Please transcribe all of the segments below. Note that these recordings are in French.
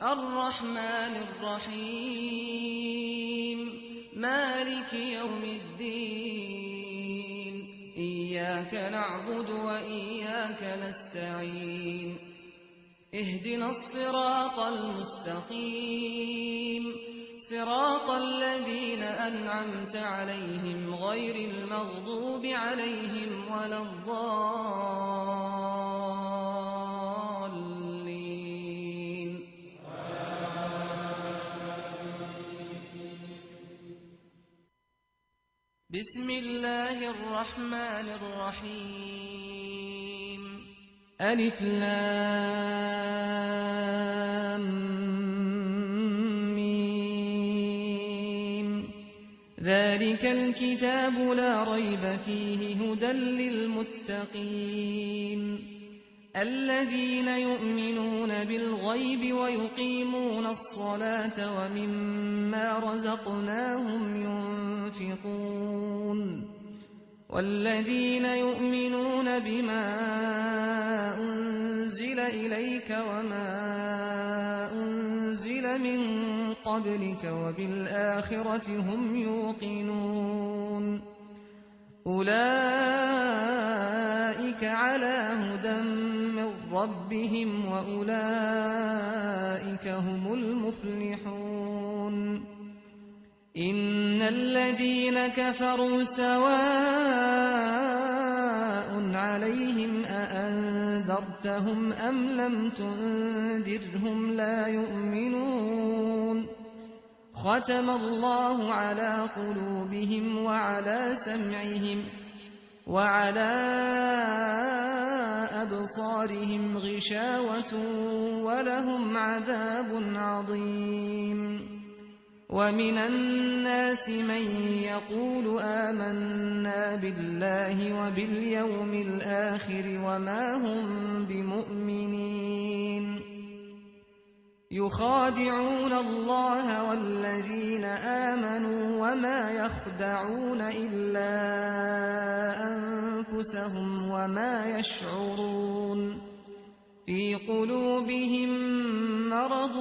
الرحمن الرحيم مالك يوم الدين إياك نعبد وإياك نستعين اهدنا الصراط المستقيم صراط الذين أنعمت عليهم غير المغضوب عليهم ولا الضالين بسم الله الرحمن الرحيم ألف لام ميم ذلك الكتاب لا ريب فيه هدى للمتقين الذين يؤمنون بالغيب ويقيمون الصلاة ومما رزقناهم ينفقون والذين يؤمنون بما أنزل إليك وما أنزل من قبلك وبالآخرة هم يوقنون أولئك على هدى من ربهم وأولئك هم المفلحون إن الذين كفروا سواء عليهم أأنذرتهم أم لم تنذرهم لا يؤمنون ختم الله على قلوبهم وعلى سمعهم وعلى أبصارهم غشاوة ولهم عذاب عظيم ومن الناس من يقول آمنا بالله وباليوم الآخر وما هم بمؤمنين يخادعون الله والذين آمنوا وما يخدعون إلا أنفسهم وما يشعرون في قلوبهم مرض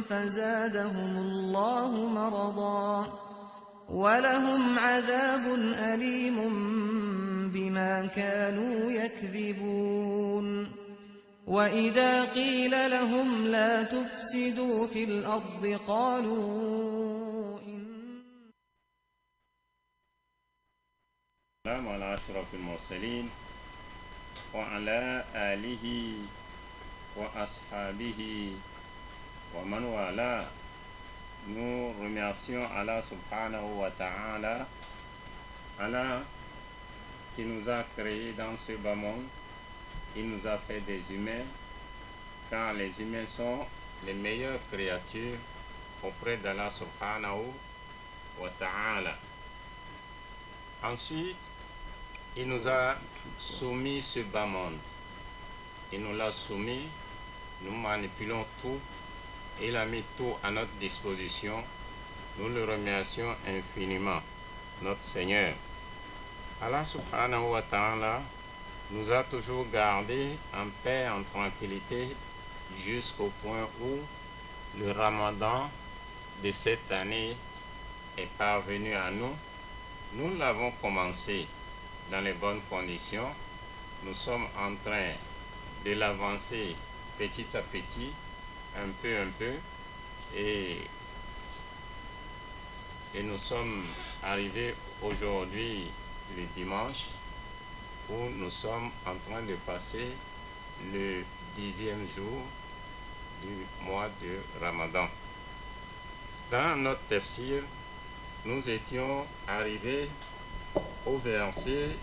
فزادهم الله مرضا ولهم عذاب أليم بما كانوا يكذبون وإذا قيل لهم لا تفسدوا في الأرض قالوا السلام على أشرف المرسلين وعلى آله وأصحابه ومن والاه. Nous remercions Allah subhanahu wa ta'ala, Allah qui nous a créés dans ce bas monde. Il nous a fait des humains, car les humains sont les meilleures créatures auprès d'Allah subhanahu wa ta'ala. Ensuite, il nous a soumis ce bas monde. Il nous l'a soumis, nous manipulons tout, il a mis tout à notre disposition. Nous le remercions infiniment, notre Seigneur. Allah subhanahu wa ta'ala nous a toujours gardés en paix, en tranquillité, jusqu'au point où le Ramadan de cette année est parvenu à nous. Nous l'avons commencé dans les bonnes conditions. Nous sommes en train de l'avancer petit à petit, un peu, et nous sommes arrivés aujourd'hui le dimanche, où nous sommes en train de passer le 10e jour du mois de Ramadan. Dans notre tafsir, nous étions arrivés au verset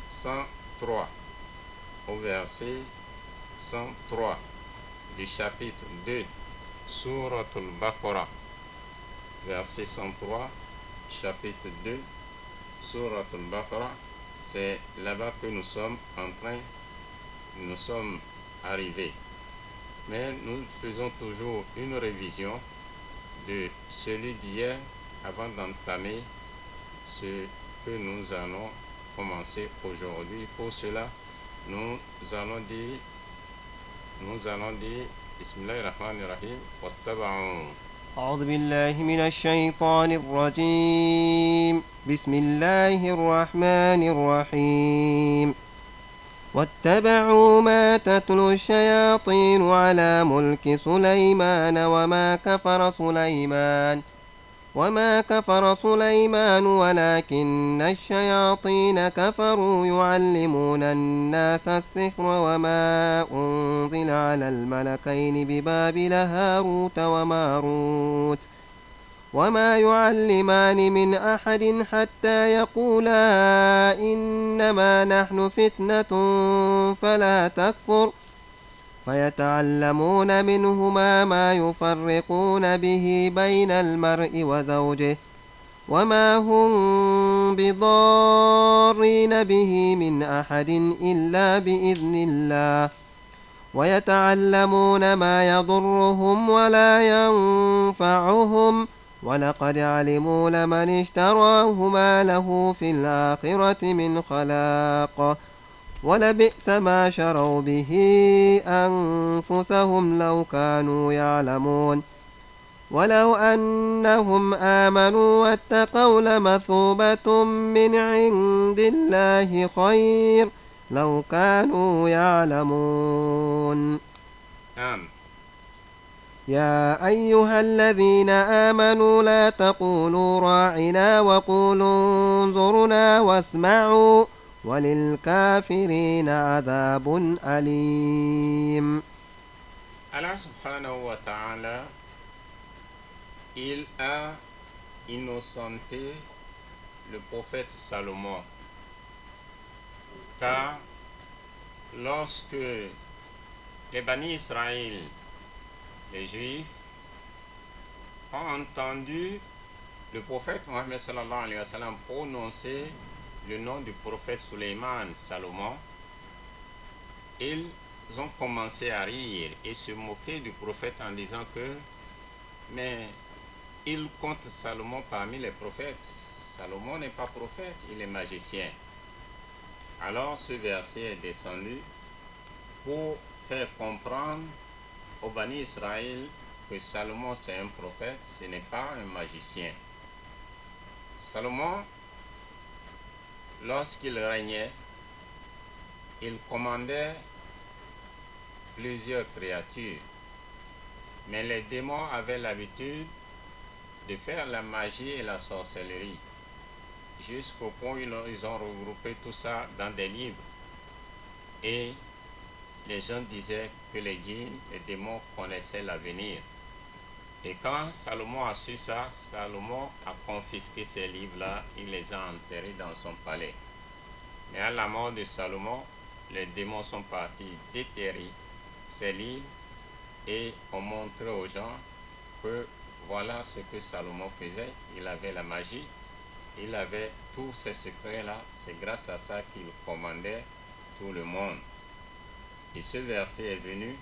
103. Au verset 103 du chapitre 2, Souratul Baqarah. Verset 103, chapitre 2, Souratul Baqarah. C'est là-bas que nous sommes arrivés. Mais nous faisons toujours une révision de celui d'hier avant d'entamer ce que nous allons commencer aujourd'hui. Pour cela, nous allons dire بسم الله الرحمن الرحيم واتبعوا. أعوذ بالله من الشيطان الرجيم. بسم الله الرحمن الرحيم. واتبعوا ما تتلو الشياطين على ملك سليمان وما كفر سليمان ولكن الشياطين كفروا يعلمون الناس السحر وما أنزل على الملكين ببابل هاروت وماروت وما يعلمان من أحد حتى يقولا إنما نحن فتنة فلا تكفر فيتعلمون منهما ما يفرقون به بين المرء وزوجه وما هم بضارين به من أحد إلا بإذن الله ويتعلمون ما يضرهم ولا ينفعهم ولقد علموا لمن اشتراه ما له في الآخرة من خلاق ولبئس ما شروا به أنفسهم لو كانوا يعلمون ولو أنهم آمنوا واتقوا لمثوبة من عند الله خير لو كانوا يعلمون. يا أيها الذين آمنوا لا تقولوا راعنا وقولوا انظرنا واسمعوا وللكافرين عذاب أليم. Allah subhanahu wa ta'ala, il a innocenté le prophète Salomon, car lorsque les Bani Israël, les Juifs, ont entendu le prophète Mohammed sallallahu alayhi wa sallam prononcer le nom du prophète Suleiman, Salomon, ils ont commencé à rire et se moquer du prophète en disant que mais il compte Salomon parmi les prophètes. Salomon n'est pas prophète, il est magicien. Alors ce verset est descendu pour faire comprendre aux Bani Israël que Salomon c'est un prophète, ce n'est pas un magicien. Salomon, lorsqu'il régnait, il commandait plusieurs créatures, mais les démons avaient l'habitude de faire la magie et la sorcellerie, jusqu'au point où ils ont regroupé tout ça dans des livres. Et les gens disaient que les djinns, les démons connaissaient l'avenir. Et quand Salomon a su ça, Salomon a confisqué ces livres-là, il les a enterrés dans son palais. Mais à la mort de Salomon, les démons sont partis déterrer ces livres et ont montré aux gens que voilà ce que Salomon faisait. Il avait la magie, il avait tous ces secrets-là. C'est grâce à ça qu'il commandait tout le monde. Et ce verset est venu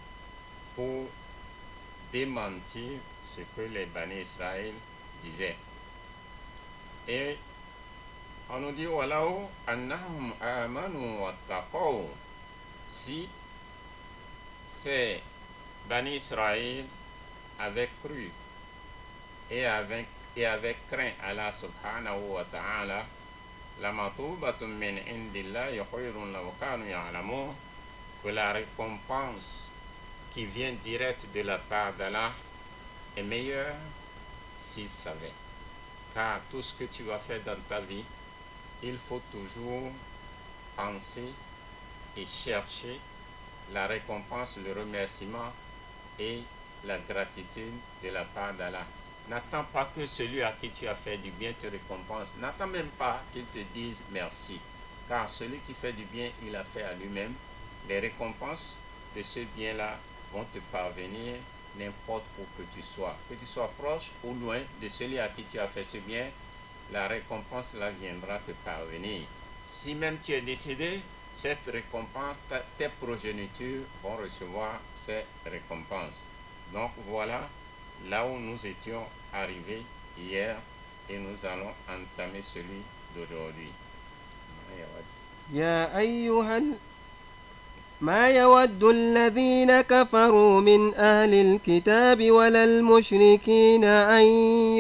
pour démentir ce que les Bani Israël disaient. Et on nous dit Walao annahum amanu wattaqaw. Si ces Bani Israël avaient cru et avaient craint Allah subhanahu wa ta'ala, la matoubatun min indillahi khayrun law kanu ya'lamun, que la récompense qui vient direct de la part d'Allah est meilleure s'ils savaient. Car tout ce que tu vas faire dans ta vie, il faut toujours penser et chercher la récompense, le remerciement et la gratitude de la part d'Allah. N'attends pas que celui à qui tu as fait du bien te récompense. N'attends même pas qu'il te dise merci. Car celui qui fait du bien, il a fait à lui-même. Les récompenses de ce bien-là vont te parvenir n'importe où que tu sois proche ou loin de celui à qui tu as fait ce bien, la récompense là viendra te parvenir. Si même tu es décédé, cette récompense, tes progénitures vont recevoir ces récompenses. Donc voilà là où nous étions arrivés hier et nous allons entamer celui d'aujourd'hui. ما يود الذين كفروا من أهل الكتاب ولا المشركين أن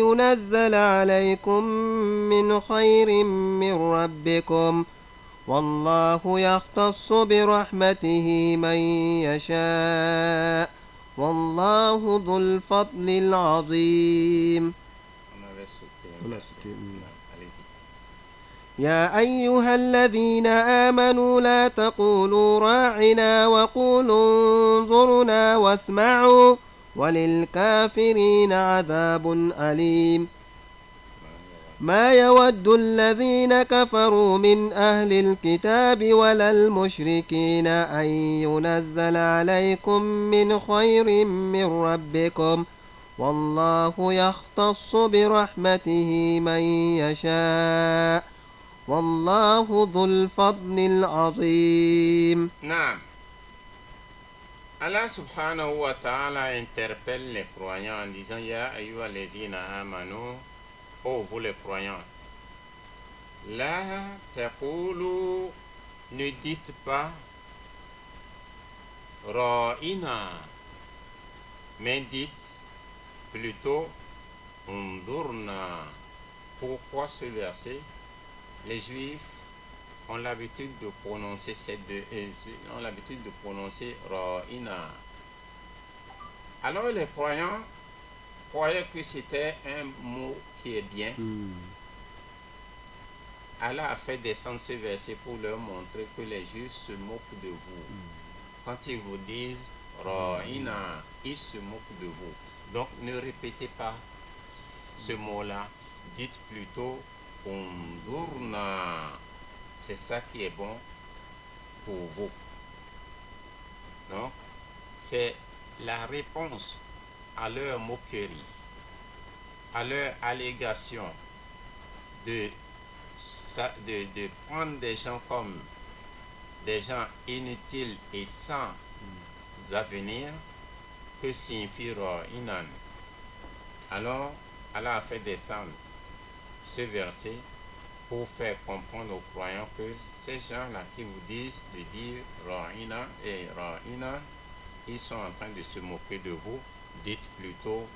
ينزل عليكم من خير من ربكم والله يختص برحمته من يشاء والله ذو الفضل العظيم. يا أيها الذين آمنوا لا تقولوا راعنا وقولوا انظرنا واسمعوا وللكافرين عذاب أليم. ما يود الذين كفروا من أهل الكتاب ولا المشركين أن ينزل عليكم من خير من ربكم والله يختص برحمته من يشاء والله ذو الفضل العظيم. Naam. Allah subhanahu wa ta'ala interpelle les croyants en disant Ya ayyuha allazina amanu, ô vous les croyants, la taqulu, ne dites pas ra'ina, mais dites plutôt undurna. Pourquoi ce verset? Les Juifs ont l'habitude de prononcer ra'ina. Alors les croyants croyaient que c'était un mot qui est bien. Allah a fait descendre ce verset pour leur montrer que les Juifs se moquent de vous. Quand ils vous disent ra'ina, ils se moquent de vous. Donc ne répétez pas ce mot-là, dites plutôt undurna. C'est ça qui est bon pour vous. Donc, c'est la réponse à leur moquerie, à leur allégation de prendre des gens comme des gens inutiles et sans avenir, que signifie ra'inan. Alors, Allah a fait descendre ce verset pour faire comprendre aux croyants que ces gens-là qui vous disent de dire ra'ina et ra'ina, ils sont en train de se moquer de vous. Dites plutôt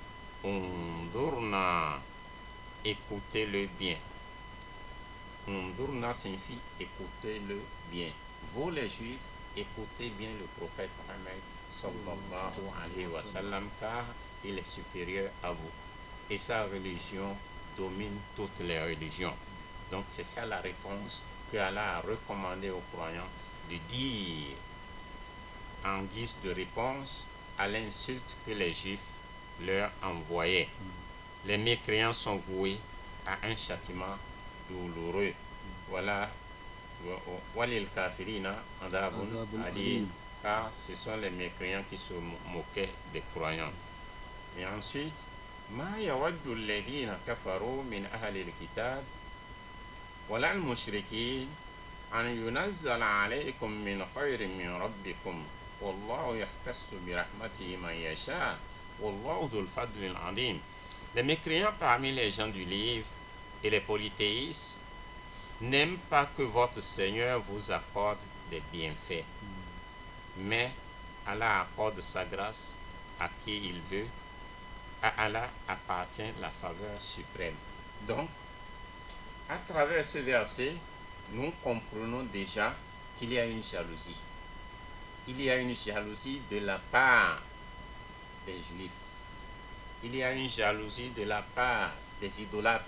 undurna, écoutez-le bien. Undurna signifie écoutez-le bien. Vous les Juifs, écoutez bien le prophète Mohammed sallallahu alayhi wa sallam, car il est supérieur à vous et sa religion domine toutes les religions. Donc c'est ça la réponse que Allah a recommandé aux croyants de dire en guise de réponse à l'insulte que les Juifs leur envoyaient. Les mécréants sont voués à un châtiment douloureux. Voilà. Walil kafirina adabun alim, car ce sont les mécréants qui se moquaient des croyants. Et ensuite, ما يود الذين كفروا من أهل الكتاب ولا المشركين أن ينزل عليكم من خير من ربكم والله يختص برحمته من يشاء والله ذو الفضل العظيم. Les mécréants parmi les gens du livre et les polythéistes n'aiment pas que votre Seigneur vous accorde des bienfaits, mais Allah accorde sa grâce à qui il veut. À Allah appartient la faveur suprême. Donc, à travers ce verset, nous comprenons déjà qu'il y a une jalousie. Il y a une jalousie de la part des Juifs. Il y a une jalousie de la part des idolâtres.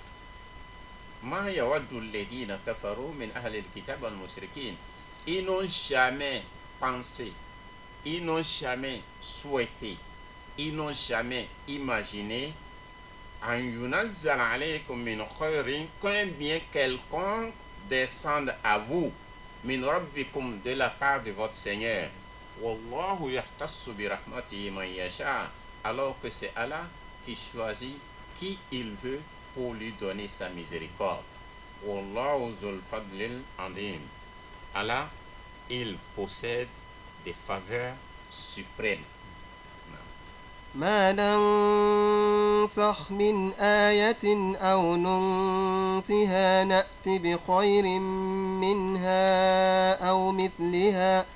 Ma yawaddu alladhina kafaru min ahli al-kitab wal-mushrikin. Ils n'ont jamais pensé, ils n'ont jamais souhaité, ils n'ont jamais imaginé en yunazzal alaykum min khairin, qu'un bien quelconque descende à vous min rabbikum, de la part de votre Seigneur. Wallahu yahtassu bi rahmatihi man yasha, alors que c'est Allah qui choisit qui il veut pour lui donner sa miséricorde. Wallahu zul fadlil azim. Allah, il possède des faveurs suprêmes. ما ننسخ من آية أو ننسها نأت بخير منها أو مثلها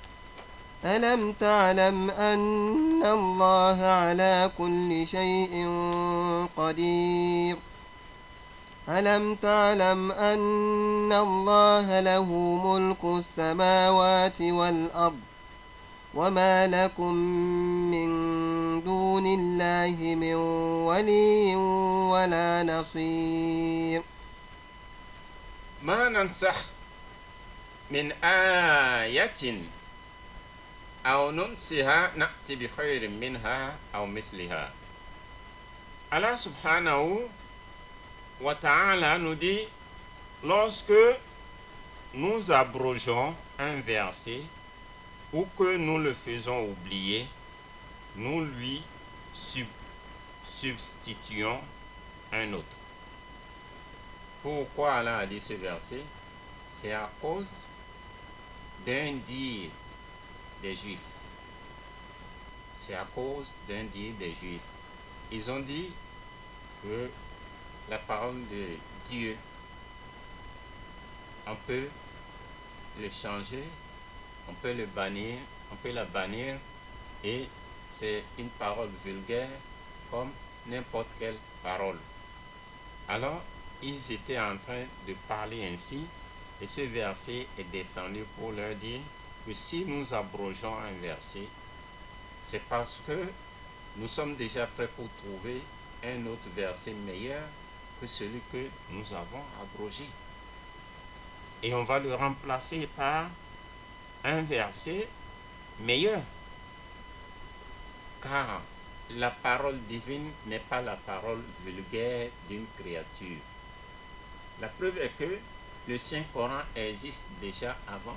ألم تعلم أن الله على كل شيء قدير ألم تعلم أن الله له ملك السماوات والأرض وما لكم من دون الله من ولي ولا نصير ما ننسخ من آية أو ننسها نأتي بخير منها أو مثلها. Allah subhanahu wa ta'ala nous dit, lorsque nous abrogeons un verset ou que nous le faisons oublier, nous lui substituons un autre. Pourquoi Allah a dit ce verset? C'est à cause d'un dire des Juifs. C'est à cause d'un dire des Juifs. Ils ont dit que la parole de Dieu, on peut le changer, on peut le bannir, on peut la bannir, et c'est une parole vulgaire comme n'importe quelle parole. Alors, ils étaient en train de parler ainsi, et ce verset est descendu pour leur dire que si nous abrogeons un verset, c'est parce que nous sommes déjà prêts pour trouver un autre verset meilleur que celui que nous avons abrogé. Et on va le remplacer par un verset meilleur. Car la parole divine n'est pas la parole vulgaire d'une créature. La preuve est que le Saint-Coran existe déjà avant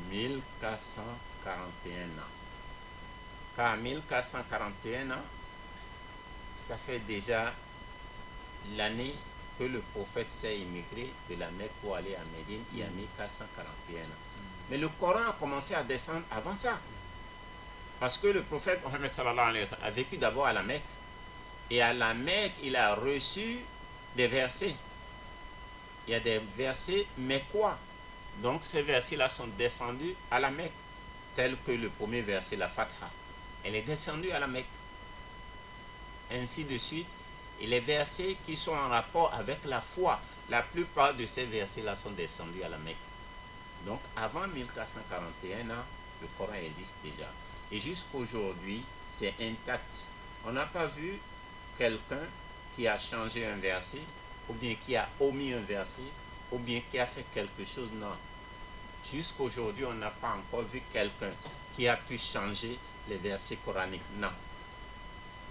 1441 ans. Car 1441 ans, ça fait déjà l'année que le prophète s'est immigré de la Mecque pour aller à Médine, il y a 1441 ans. Mais le Coran a commencé à descendre avant ça. Parce que le prophète Mohammed sallallahu alayhi wa sallam a vécu d'abord à la Mecque. Et à la Mecque, il a reçu des versets. Il y a des versets mécois. Donc ces versets-là sont descendus à la Mecque. Tel que le premier verset, la Fatha. Elle est descendue à la Mecque. Ainsi de suite. Et les versets qui sont en rapport avec la foi, la plupart de ces versets-là sont descendus à la Mecque. Donc avant 1441 ans, le Coran existe déjà. Et jusqu'aujourd'hui, c'est intact. On n'a pas vu quelqu'un qui a changé un verset, ou bien qui a omis un verset, ou bien qui a fait quelque chose. Non. Jusqu'aujourd'hui, on n'a pas encore vu quelqu'un qui a pu changer les versets coraniques. Non.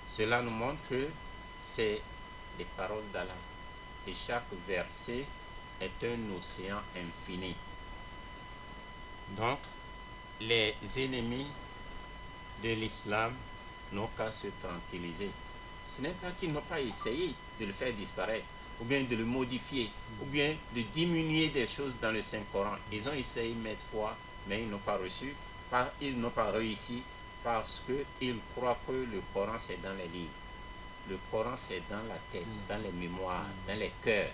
Cela nous montre que c'est les paroles d'Allah. Et chaque verset est un océan infini. Donc, les ennemis de l'islam n'ont qu'à se tranquilliser. Ce n'est pas qu'ils n'ont pas essayé de le faire disparaître, ou bien de le modifier, ou bien de diminuer des choses dans le Saint-Coran. Ils ont essayé maintes fois, mais ils n'ont pas reçu, ils n'ont pas réussi, parce qu'ils croient que le Coran c'est dans les livres. Le Coran c'est dans la tête, dans les mémoires, dans les cœurs.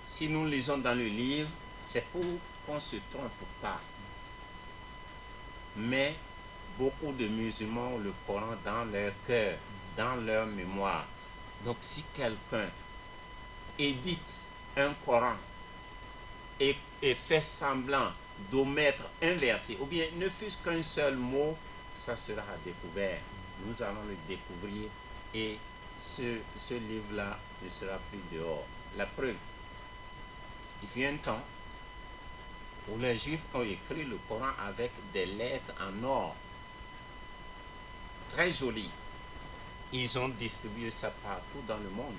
Si nous lisons dans le livre, c'est pour qu'on ne se trompe pas. Mais beaucoup de musulmans ont le Coran dans leur cœur, dans leur mémoire. Donc si quelqu'un édite un Coran et fait semblant d'omettre un verset, ou bien ne fût-ce qu'un seul mot, ça sera à découvert. Nous allons le découvrir et ce livre-là ne sera plus dehors. La preuve, il fut un temps où les Juifs ont écrit le Coran avec des lettres en or, très jolies. Ils ont distribué ça partout dans le monde.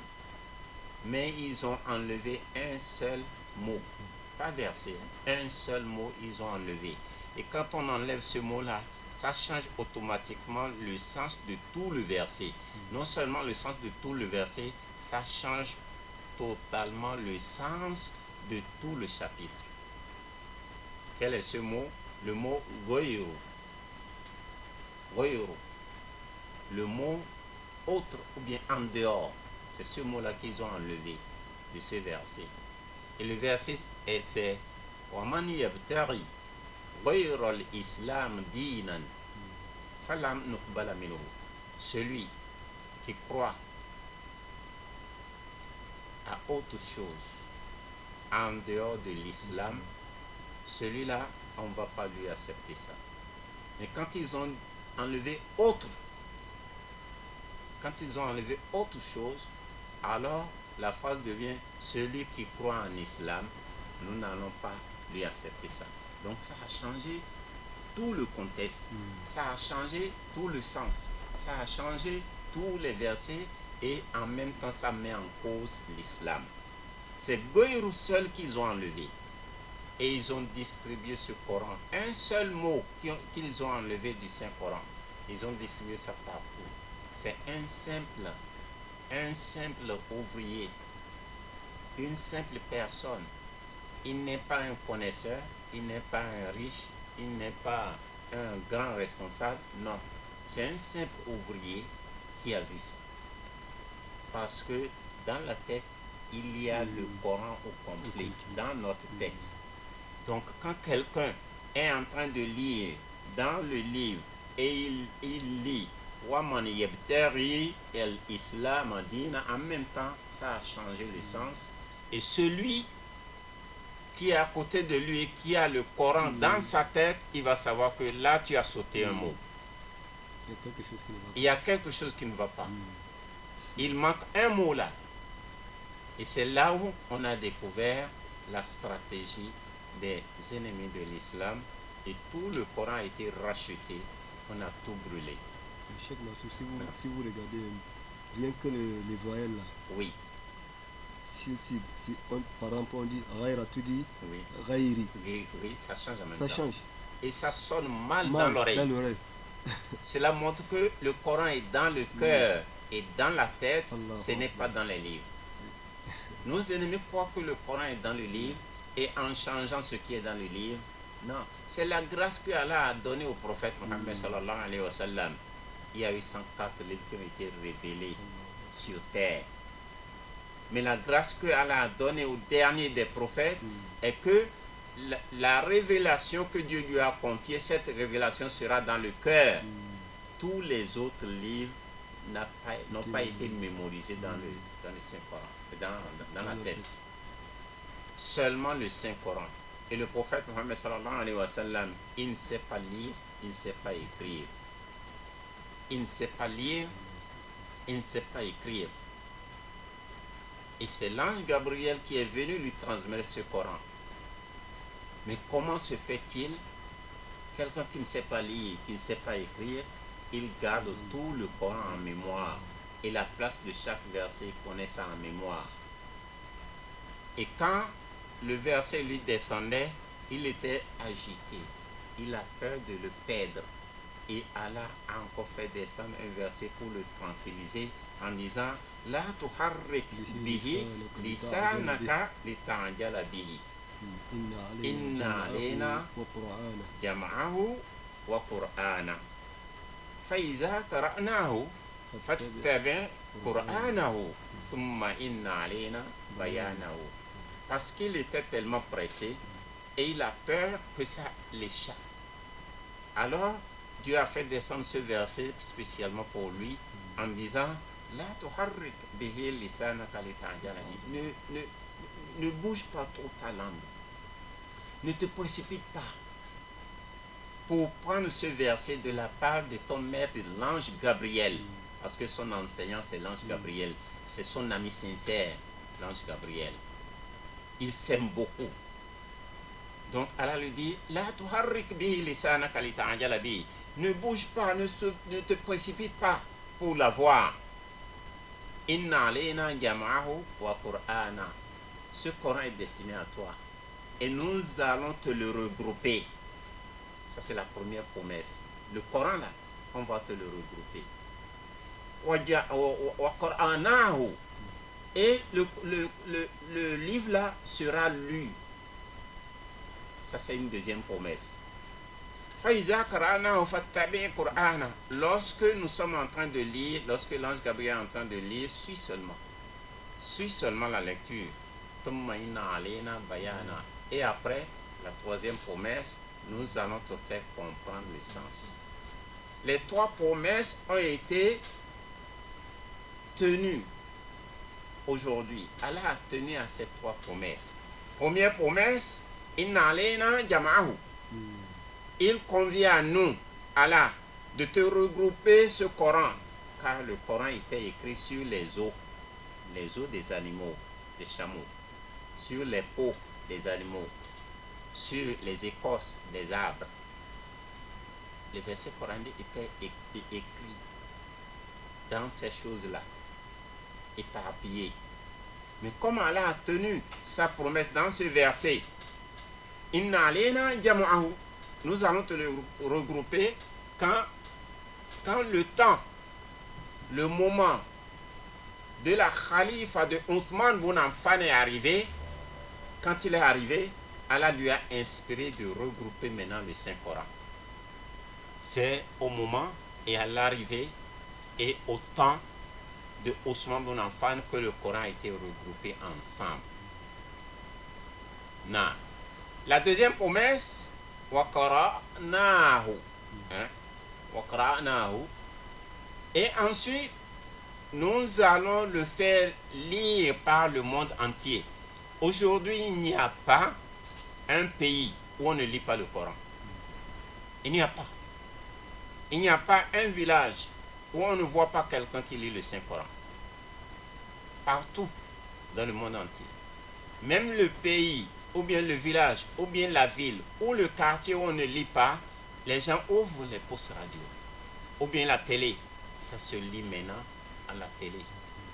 Mais ils ont enlevé un seul mot, pas verset, un seul mot ils ont enlevé. Et quand on enlève ce mot-là, ça change automatiquement le sens de tout le verset. Non seulement le sens de tout le verset, ça change totalement le sens de tout le chapitre. Quel est ce mot? Le mot goyru. Goyru. Le mot autre ou bien en dehors. C'est ce mot-là qu'ils ont enlevé de ce verset. Et le verset c'est Waman yabtari غير الإسلام دينا فلم نقبل منه. Celui qui croit à autre chose en dehors de l'islam, celui-là, on ne va pas lui accepter ça. Mais quand ils ont enlevé autre chose, alors la phrase devient celui qui croit en islam, nous n'allons pas lui accepter ça. Donc ça a changé tout le contexte, ça a changé tout le sens, ça a changé tous les versets et en même temps ça met en cause l'islam. C'est Goyrou seul qu'ils ont enlevé et ils ont distribué ce Coran. Un seul mot qu'ils ont enlevé du Saint-Coran, ils ont distribué ça partout. C'est un simple ouvrier, une simple personne. Il n'est pas un connaisseur, il n'est pas un riche, il n'est pas un grand responsable, non. C'est un simple ouvrier qui a vu ça. Parce que dans la tête, il y a le Coran au complet, dans notre tête. Donc quand quelqu'un est en train de lire dans le livre et il lit Waman yabtari el-Islam dina, en même temps, ça a changé le sens. Et celui qui est à côté de lui et qui a le Coran dans sa tête, il va savoir que là, tu as sauté un mot. Il y a quelque chose qui ne va pas. Il manque un mot là. Et c'est là où on a découvert la stratégie des ennemis de l'islam. Et tout le Coran a été racheté. On a tout brûlé. Cheikh Mansour, si vous regardez rien que les voyelles là. Oui. Si par exemple on dit Ghaïra, tu dis Oui. Ghaïri. Oui, ça change en même Ça temps. change. Et ça sonne mal dans l'oreille. Cela montre que le Coran est dans le cœur et dans la tête, ce n'est pas dans les livres. Nos ennemis croient que le Coran est dans le livre et en changeant ce qui est dans le livre, non. C'est la grâce que Allah a donnée au prophète Mohammed sallallahu alayhi wa sallam. Il y a eu 104 livres qui ont été révélés sur terre. Mais la grâce que Allah a donnée au dernier des prophètes est que la révélation que Dieu lui a confiée, cette révélation sera dans le cœur. Tous les autres livres n'ont pas été mémorisés dans le Saint-Coran, dans la tête. Seulement le Saint-Coran. Et le prophète Mohammed sallallahu alayhi wa sallam, il ne sait pas lire, il ne sait pas écrire. Il ne sait pas lire, il ne sait pas écrire. Et c'est l'ange Gabriel qui est venu lui transmettre ce Coran. Mais comment se fait-il, quelqu'un qui ne sait pas lire, qui ne sait pas écrire, il garde tout le Coran en mémoire. Et la place de chaque verset, il connaît ça en mémoire. Et quand le verset lui descendait, il était agité. Il a peur de le perdre. Et Allah a encore fait descendre un verset pour le tranquilliser en disant La tuharrik bihi lisanaka lita'jala bihi. Inna alayna jam'ahu wa qur'ana. Faiza qara'nahu fattabi' qur'anahu thumma inna alayna bayanahu. Parce qu'il était tellement pressé et il a peur que ça l'échappe. Alors Dieu a fait descendre ce verset spécialement pour lui en disant La tuharrik bihi lisanaka lita'jala bihi. Ne bouge pas trop ta langue. Ne te précipite pas pour prendre ce verset de la part de ton maître, l'ange Gabriel. Parce que son enseignant, c'est l'ange Gabriel. C'est son ami sincère, l'ange Gabriel. Il s'aime beaucoup. Donc Allah lui dit La tuharrik bihi lisanaka lita'jala bihi. Ne bouge pas, ne te précipite pas pour la voir. Inna alayna jam'ahu wa qur'ana. Ce Coran est destiné à toi. Et nous allons te le regrouper. Ça, c'est la première promesse. Le Coran, là, on va te le regrouper. Wa qur'anahu. Et le livre, là, sera lu. Ça, c'est une deuxième promesse. Lorsque nous sommes en train de lire, lorsque l'ange Gabriel est en train de lire, suis seulement la lecture. Et après, la troisième promesse, nous allons te faire comprendre le sens. Les 3 promesses ont été tenues aujourd'hui. Allah a tenu à ces 3 promesses. Première promesse, Inna alayna jama'ahu. Il convient à nous, Allah, de te regrouper ce Coran, car le Coran était écrit sur les os des animaux, des chameaux, sur les peaux des animaux, sur les écorces des arbres. Les versets coraniques étaient écrits dans ces choses-là, éparpillés. Mais comme Allah a tenu sa promesse dans ce verset, Inna alayna jama'ahu, nous allons te le regrouper quand le temps, le moment de la khalifa de Othman ibn Affan est arrivé. Quand il est arrivé, Allah lui a inspiré de regrouper maintenant le Saint-Coran. C'est au moment et à l'arrivée et au temps de Othman ibn Affan que le Coran a été regroupé ensemble. Na. La deuxième promesse, Waqara'nahu. Waqara'nahu. Et ensuite, nous allons le faire lire par le monde entier. Aujourd'hui, il n'y a pas un pays où on ne lit pas le Coran. Il n'y a pas. Il n'y a pas un village où on ne voit pas quelqu'un qui lit le Saint-Coran. Partout dans le monde entier. Même le pays, ou bien le village, ou bien la ville, ou le quartier où on ne lit pas, les gens ouvrent les postes radio. Ou bien la télé. Ça se lit maintenant à la télé.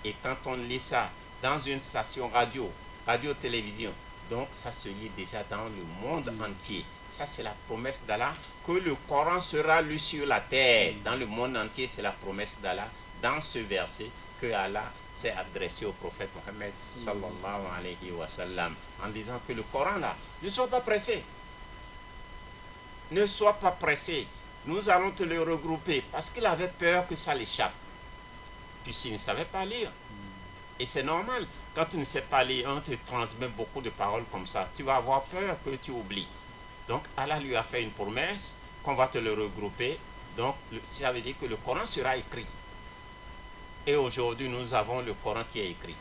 Et quand on lit ça dans une station radio-télévision, donc ça se lit déjà dans le monde entier. Ça, c'est la promesse d'Allah, que le Coran sera lu sur la terre. Dans le monde entier, c'est la promesse d'Allah. Dans ce verset que Allah s'est adressé au prophète Mohammed sallallahu alayhi wa sallam, en disant que le Coran là, ne sois pas pressé. Ne sois pas pressé. Nous allons te le regrouper parce qu'il avait peur que ça l'échappe. Puisqu'il ne savait pas lire. Et c'est normal. Quand tu ne sais pas lire, on te transmet beaucoup de paroles comme ça. Tu vas avoir peur que tu oublies. Donc Allah lui a fait une promesse qu'on va te le regrouper. Donc ça veut dire que le Coran sera écrit. Et aujourd'hui, nous avons le Coran qui est écrit.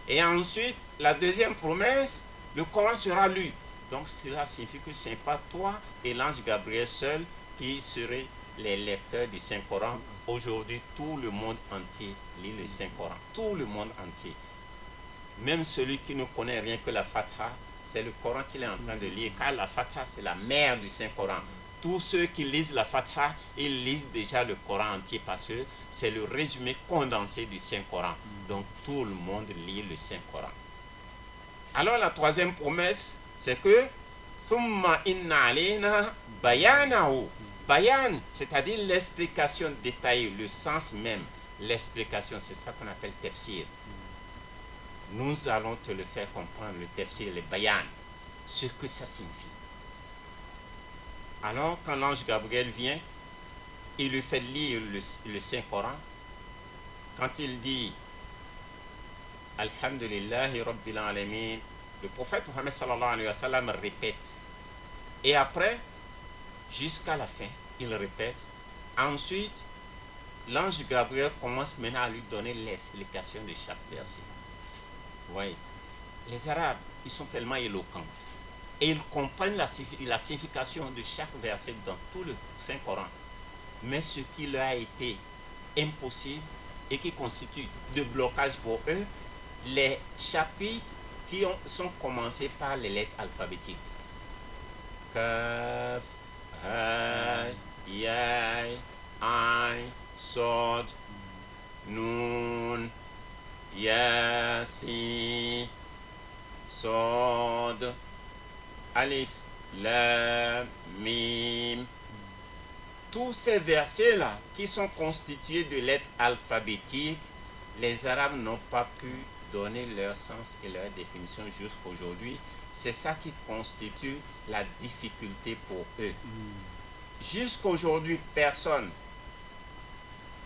Et ensuite, la deuxième promesse, le Coran sera lu. Donc cela signifie que ce n'est pas toi et l'ange Gabriel seul qui seraient les lecteurs du Saint-Coran. Aujourd'hui, tout le monde entier lit le Saint-Coran. Tout le monde entier. Même celui qui ne connaît rien que la Fatiha, c'est le Coran qu'il est en train de lire. Car la Fatiha, c'est la mère du Saint-Coran. Tous ceux qui lisent la Fatiha, ils lisent déjà le Coran entier parce que c'est le résumé condensé du Saint-Coran. Donc tout le monde lit le Saint-Coran. Alors la troisième promesse, c'est que Thumma inna alayna bayanahu. Bayan, c'est-à-dire l'explication détaillée, le sens même. L'explication, c'est ça qu'on appelle tafsir. Nous allons te le faire comprendre, le tafsir, le bayan, ce que ça signifie. Alors, quand l'ange Gabriel vient, il lui fait lire le Saint-Coran. Quand il dit Alhamdulillahi Rabbil Alamin, le prophète Mohammed sallallahu alayhi wa sallam répète. Et après, jusqu'à la fin, il répète. Ensuite, l'ange Gabriel commence maintenant à lui donner l'explication de chaque verset. Vous voyez, les Arabes, ils sont tellement éloquents. Et ils comprennent la signification de chaque verset dans tout le Saint-Coran. Mais ce qui leur a été impossible et qui constitue de blocage pour eux, les chapitres qui sont commencés par les lettres alphabétiques. Kaf, Ha, Yai, Ain, Sod, Nun, Yasin, Sod, Alif, Lam, Mim. Tous ces versets-là qui sont constitués de lettres alphabétiques, les Arabes n'ont pas pu donner leur sens et leur définition jusqu'aujourd'hui. C'est ça qui constitue la difficulté pour eux. Jusqu'aujourd'hui, personne.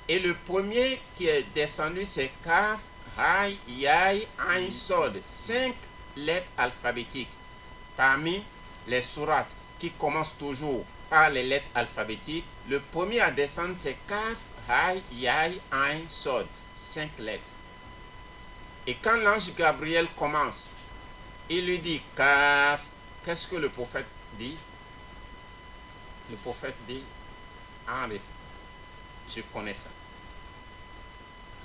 Et le premier qui est descendu, c'est Kaf, Hay, Yai, Ain, Sod. 5 lettres alphabétiques parmi les sourates qui commencent toujours par les lettres alphabétiques. Le premier à descendre, c'est Kaf, Hay, Yai, Ain, Sod. 5 lettres. Et quand l'ange Gabriel commence, il lui dit Kaf. Qu'est-ce que le prophète dit? Le prophète dit Arif. Je connais ça.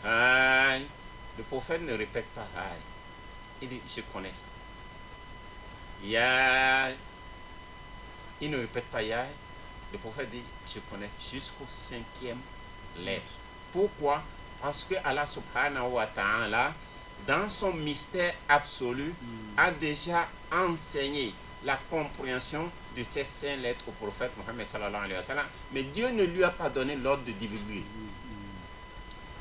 Hay. Le prophète ne répète pas Hay. Il dit je connais ça. Yai. Il ne répète pas Yai. Le prophète dit je connais jusqu'au 5e lettre. Pourquoi? Parce que Allah subhanahu wa ta'ala, dans son mystère absolu, a déjà enseigné la compréhension de ces 5 lettres au prophète Mohammed sallallahu alayhi wa sallam, mais Dieu ne lui a pas donné l'ordre de divulguer.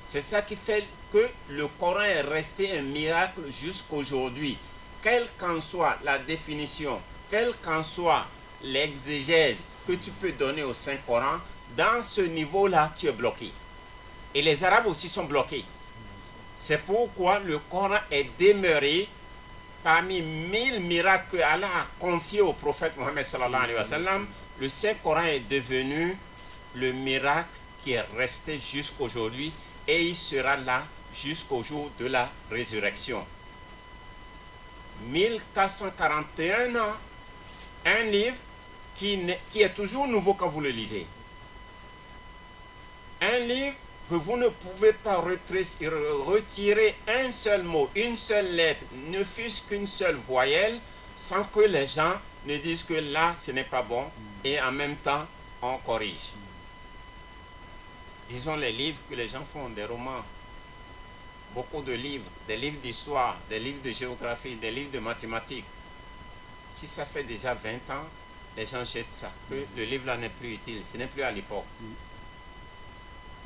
C'est ça qui fait que le Coran est resté un miracle jusqu'aujourd'hui. Quelle qu'en soit la définition, quelle qu'en soit l'exégèse que tu peux donner au Saint-Coran, dans ce niveau-là, tu es bloqué. Et les Arabes aussi sont bloqués. C'est pourquoi le Coran est demeuré parmi 1000 miracles que Allah a confiés au prophète Mohammed sallallahu alayhi wa sallam. Le Saint-Coran est devenu le miracle qui est resté jusqu'aujourd'hui et il sera là jusqu'au jour de la résurrection. 1441 ans, un livre qui est toujours nouveau quand vous le lisez. Un livre que vous ne pouvez pas retirer un seul mot, une seule lettre, ne fût-ce qu'une seule voyelle, sans que les gens ne disent que là, ce n'est pas bon, et en même temps, on corrige. Disons les livres que les gens font, des romans, beaucoup de livres, des livres d'histoire, des livres de géographie, des livres de mathématiques. Si ça fait déjà 20 ans, les gens jettent ça, que le livre-là n'est plus utile, ce n'est plus à l'époque.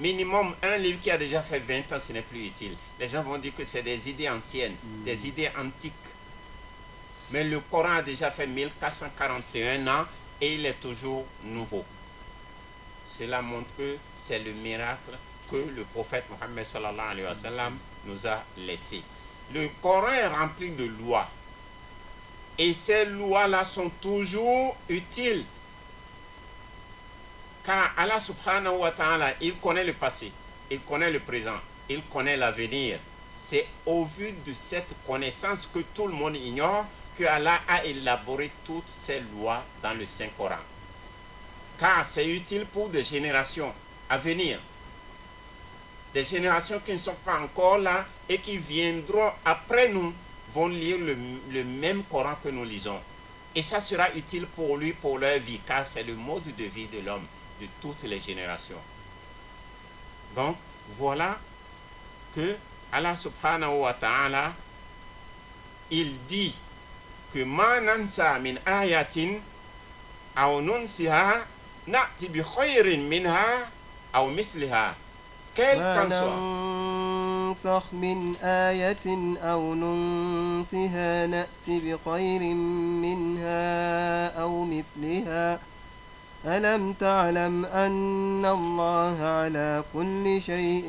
Minimum, un livre qui a déjà fait 20 ans, ce n'est plus utile. Les gens vont dire que c'est des idées anciennes, des idées antiques. Mais le Coran a déjà fait 1441 ans et il est toujours nouveau. Cela montre que c'est le miracle que le prophète Mohammed sallallahu alayhi wa sallam nous a laissé. Le Coran est rempli de lois. Et ces lois-là sont toujours utiles. Car Allah subhanahu wa ta'ala, il connaît le passé, il connaît le présent, il connaît l'avenir. C'est au vu de cette connaissance que tout le monde ignore que Allah a élaboré toutes ces lois dans le Saint-Coran. Car c'est utile pour des générations à venir. Des générations qui ne sont pas encore là et qui viendront après nous vont lire le même Coran que nous lisons. Et ça sera utile pour lui, pour leur vie, car c'est le mode de vie de l'homme, de toutes les générations. Donc, voilà que Allah subhanahu wa ta'ala, il dit que ma nansa min ayatin aw nunsiha na'ti bi khayrin minha aw misliha. Quel qu'en soit. ننسخ من آية أو ننسها نأت بخير منها أو مثلها ألم تعلم أن الله على كل شيء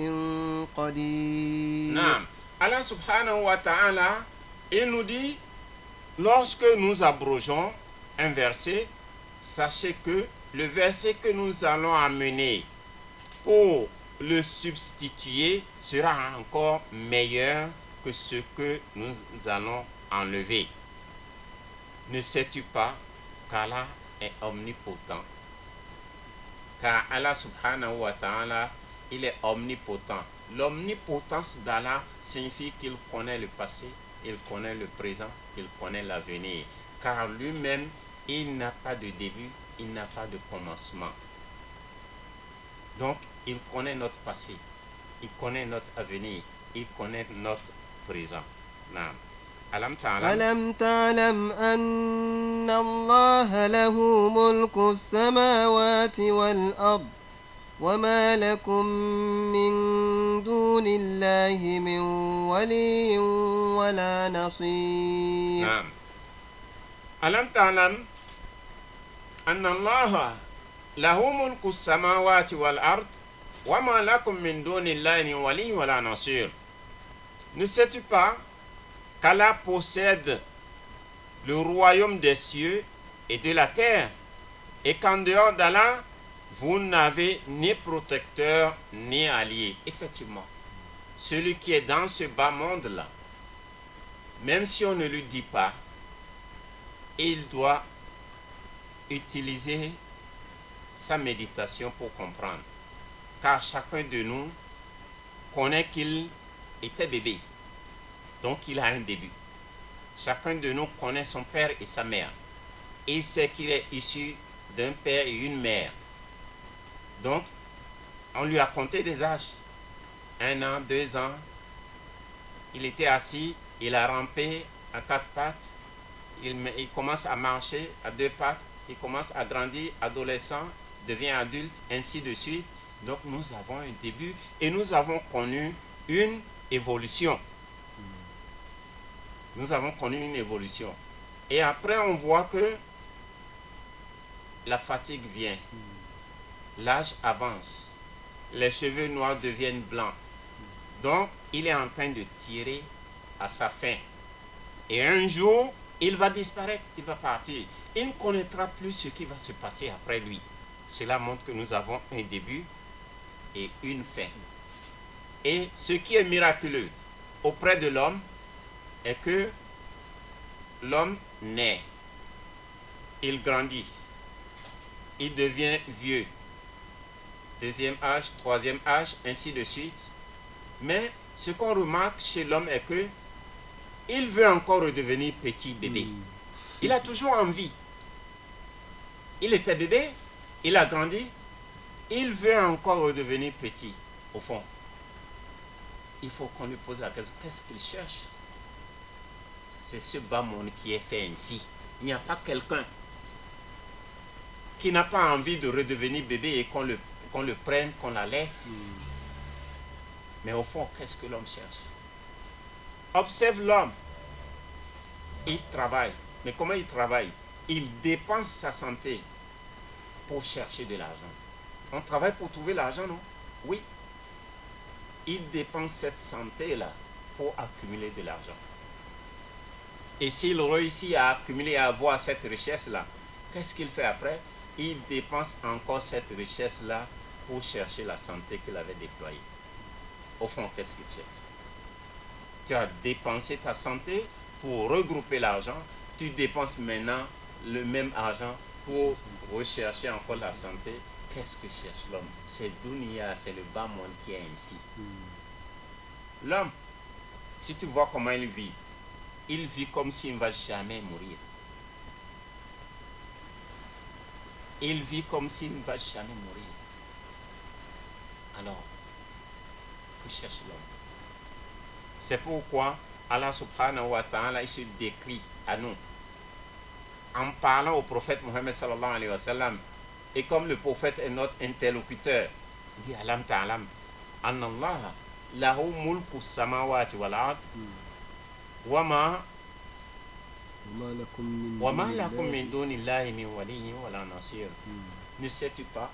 قدير. Non. Allah subhanahu wa ta'ala, il nous dit, lorsque nous abrogeons un verset, sachez que le verset que nous allons amener pour le substituer sera encore meilleur que ce que nous allons enlever. Ne sais-tu pas qu'Allah est omnipotent? Car Allah subhanahu wa ta'ala, il est omnipotent. L'omnipotence d'Allah signifie qu'il connaît le passé, il connaît le présent, il connaît l'avenir. Car lui-même, il n'a pas de début, il n'a pas de commencement. Donc, il connaît notre passé, il connaît notre avenir, il connaît notre présent. Naam. Alam ta'lam. ألم تعلم أن الله له ملك السماوات والأرض وما لكم من دون الله من ولي ولا نصير. نعم. ألم تعلم أن الله له ملك السماوات والأرض وما لكم من دون الله من ولي ولا نصير. Ne sais-tu pas qu'Allah possède le royaume des cieux et de la terre Et qu'en dehors d'Allah, vous n'avez ni protecteur ni allié. Effectivement, celui qui est dans ce bas monde-là, même si on ne lui dit pas, il doit utiliser sa méditation pour comprendre. Car chacun de nous connaît qu'il était bébé. Donc il a un début. Chacun de nous connaît son père et sa mère. Il sait qu'il est issu d'un père et une mère. Donc, on lui a compté des âges. 1 an, 2 ans. Il était assis, il a rampé à 4 pattes. Il commence à marcher à 2 pattes. Il commence à grandir, adolescent, devient adulte, ainsi de suite. Donc, nous avons un début et nous avons connu une évolution. Nous avons connu une évolution. Et après, on voit que la fatigue vient. L'âge avance. Les cheveux noirs deviennent blancs. Donc, il est en train de tirer à sa fin. Et un jour, il va disparaître, il va partir. Il ne connaîtra plus ce qui va se passer après lui. Cela montre que nous avons un début et une fin. Et ce qui est miraculeux auprès de l'homme est que l'homme naît, il grandit, il devient vieux, 2e âge, 3e âge, ainsi de suite. Mais ce qu'on remarque chez l'homme est que il veut encore redevenir petit bébé. Il a toujours envie. Il était bébé, il a grandi, il veut encore redevenir petit. Au fond, il faut qu'on lui pose la question, qu'est-ce qu'il cherche? C'est ce bas monde qui est fait ainsi. Il n'y a pas quelqu'un qui n'a pas envie de redevenir bébé et qu'on le prenne, qu'on l'allaite. Mais au fond, qu'est-ce que l'homme cherche? Observe l'homme. Il travaille. Mais comment il travaille? Il dépense sa santé pour chercher de l'argent. On travaille pour trouver l'argent, non? Oui. Il dépense cette santé-là pour accumuler de l'argent. Et s'il réussit à accumuler, à avoir cette richesse-là, qu'est-ce qu'il fait après? Il dépense encore cette richesse-là pour chercher la santé qu'il avait déployée. Au fond, qu'est-ce qu'il cherche? Tu as dépensé ta santé pour regrouper l'argent. Tu dépenses maintenant le même argent pour rechercher encore la santé. Qu'est-ce que cherche l'homme? C'est dunya, c'est le bas monde qui est ainsi. L'homme, si tu vois comment il vit comme s'il ne va jamais mourir. Il vit comme s'il ne va jamais mourir. Alors, que cherche l'homme? C'est pourquoi Allah subhanahu wa ta'ala, il se décrit à nous en parlant au prophète Mohammed sallallahu alayhi wa sallam. Et comme le prophète est notre interlocuteur, il dit Alam ta'alam anna Allah lahu mulku samawati wal ard wa ma lakum min dunillahi min waliyyin wa la nasir. Ne sais-tu pas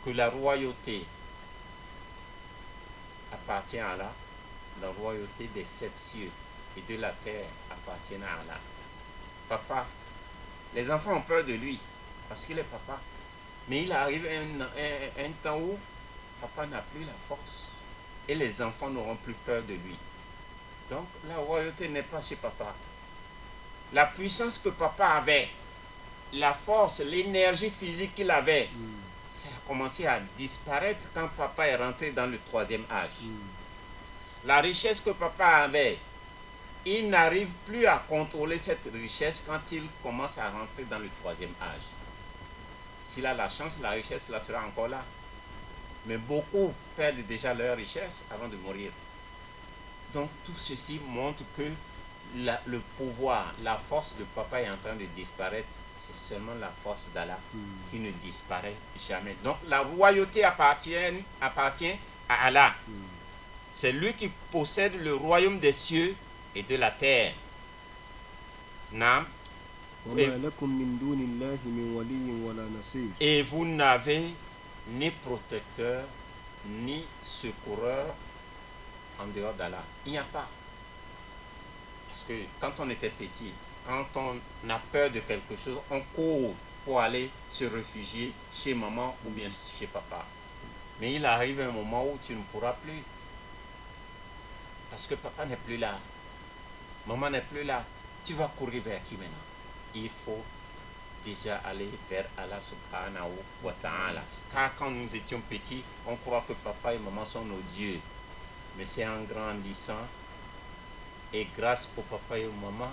que la royauté appartient à Allah? La royauté des 7 cieux et de la terre appartient à Allah. Papa, les enfants ont peur de lui parce qu'il est papa. Mais il arrive un temps où papa n'a plus la force et les enfants n'auront plus peur de lui. Donc la royauté n'est pas chez papa. La puissance que papa avait, la force, l'énergie physique qu'il avait, ça a commencé à disparaître quand papa est rentré dans le 3e âge. La richesse que papa avait, il n'arrive plus à contrôler cette richesse quand il commence à rentrer dans le 3e âge. S'il a la chance, la richesse là sera encore là. Mais beaucoup perdent déjà leur richesse avant de mourir. Donc tout ceci montre que le pouvoir, la force de papa est en train de disparaître. C'est seulement la force d'Allah qui ne disparaît jamais. Donc la royauté appartient à Allah. C'est lui qui possède le royaume des cieux et de la terre. Naam. Et vous n'avez ni protecteur, ni secoureur en dehors d'Allah. Il n'y a pas. Parce que quand on était petit, quand on a peur de quelque chose, on court pour aller se réfugier chez maman ou bien chez papa. Mais il arrive un moment où tu ne pourras plus. Parce que papa n'est plus là. Maman n'est plus là. Tu vas courir vers qui maintenant? Il faut déjà aller vers Allah subhanahu wa ta'ala. Car quand nous étions petits, on croit que papa et maman sont nos dieux. Mais c'est en grandissant et grâce au papa et aux mamans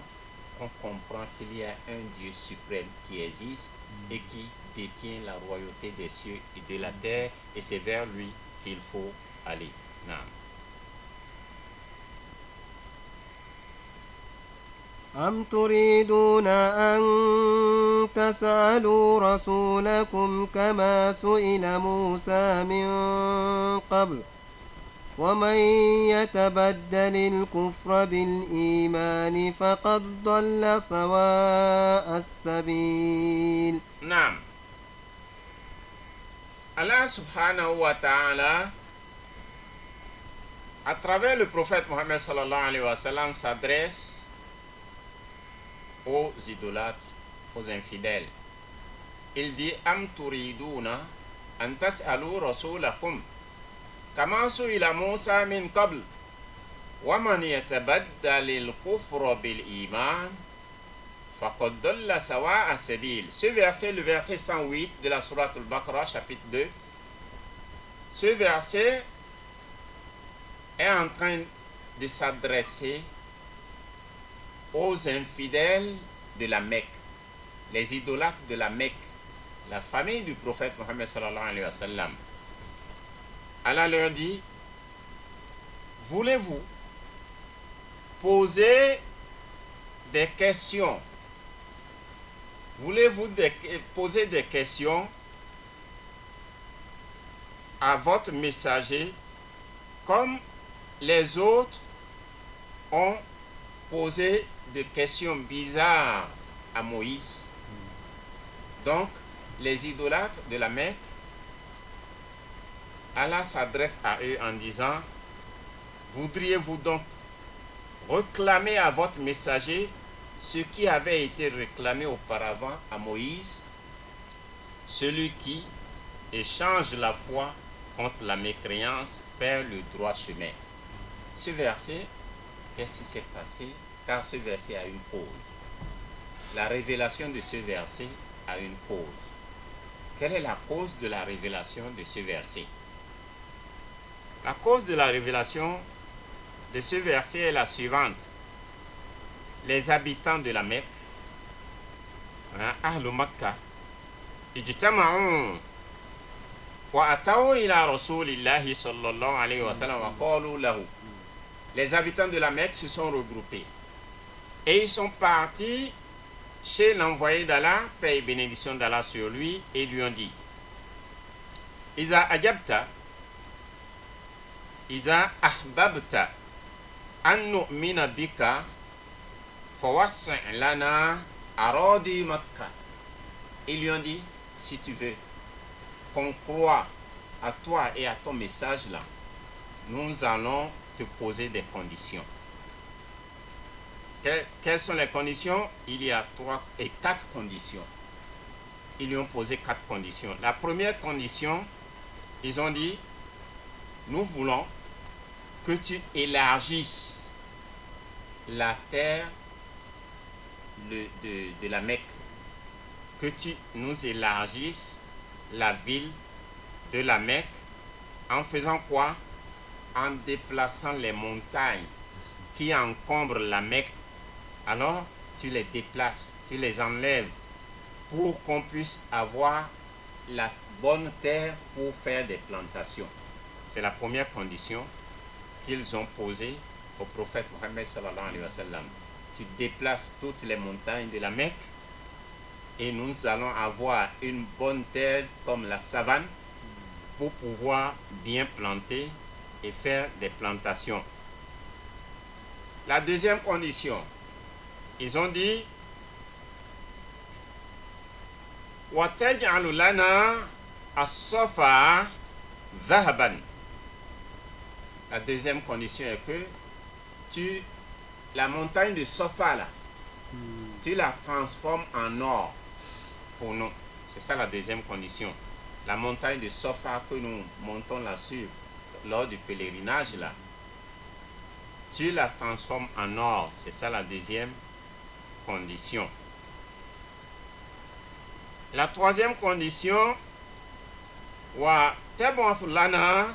qu'on comprend qu'il y a un Dieu suprême qui existe et qui détient la royauté des cieux et de la terre, et c'est vers lui qu'il faut aller. Non. أم تريدون أن تسألوا رسولكم كما سئل موسى من قبل ومن يتبدل الكفر بالإيمان فقد ضل سواء السبيل. نعم. Allah subhanahu wa ta'ala, à travers le prophète Mohammed sallallahu alayhi wa sallam, s'adresse aux idolâtres, aux infidèles. Il dit Am turiduna an tas'alu rasulakum kama su'ila Musa min qabl wa man yatabaddal al-kufra bil iman faqad dalla sawa'a sabil. Ce verset, le verset 108 de la sourate al-Baqarah, chapitre 2, ce verset est en train de s'adresser aux infidèles de la Mecque, les idolâtres de la Mecque, la famille du prophète Mohammed sallallahu alayhi wa sallam. Allah leur dit, voulez-vous poser des questions? Voulez-vous poser des questions à votre messager comme les autres ont posé des questions bizarres à Moïse? Donc, les idolâtres de la Mecque, Allah s'adresse à eux en disant, voudriez-vous donc réclamer à votre messager ce qui avait été réclamé auparavant à Moïse, celui qui échange la foi contre la mécréance perd le droit chemin. Ce verset, qu'est-ce qui s'est passé? Car ce verset a une cause. La révélation de ce verset a une cause. Quelle est la cause de la révélation de ce verset? La cause de la révélation de ce verset est la suivante. Les habitants de la Mecque, Ahlul Makkah, ijtama'u wa ataw ila rasulillahi sallallahu alayhi wa sallam wa qalu lahu. Les habitants de la Mecque se sont regroupés et ils sont partis chez l'envoyé d'Allah, paix et bénédiction d'Allah sur lui, et lui ont dit, Iza ajabta, Iza ahbabta, an nu'mina bika, fawassi' lana aradi Makkah. Ils lui ont dit, si tu veux qu'on croit à toi et à ton message là, nous allons te poser des conditions. Quelles sont les conditions? Il y a 4 conditions. Ils lui ont posé 4 conditions. La première condition, ils ont dit, nous voulons que tu élargisses la terre de la Mecque, que tu nous élargisses la ville de la Mecque, en faisant quoi? En déplaçant les montagnes qui encombrent la Mecque. Alors tu les déplaces, tu les enlèves pour qu'on puisse avoir la bonne terre pour faire des plantations. C'est la première condition qu'ils ont posée au prophète Mohammed sallallahu alayhi wa sallam. Tu déplaces toutes les montagnes de la Mecque et nous allons avoir une bonne terre comme la savane pour pouvoir bien planter et faire des plantations. La deuxième condition, ils ont dit وَتَجْعَلُ لَنَا الصَّفَا ذَهَبًا. La deuxième condition est que la montagne de Sofa là, tu la transformes en or pour nous. C'est ça la deuxième condition. La montagne de Sofa que nous montons là-dessus lors du pèlerinage là, tu la transformes en or. C'est ça la deuxième condition. La troisième condition, wa tab'ath lana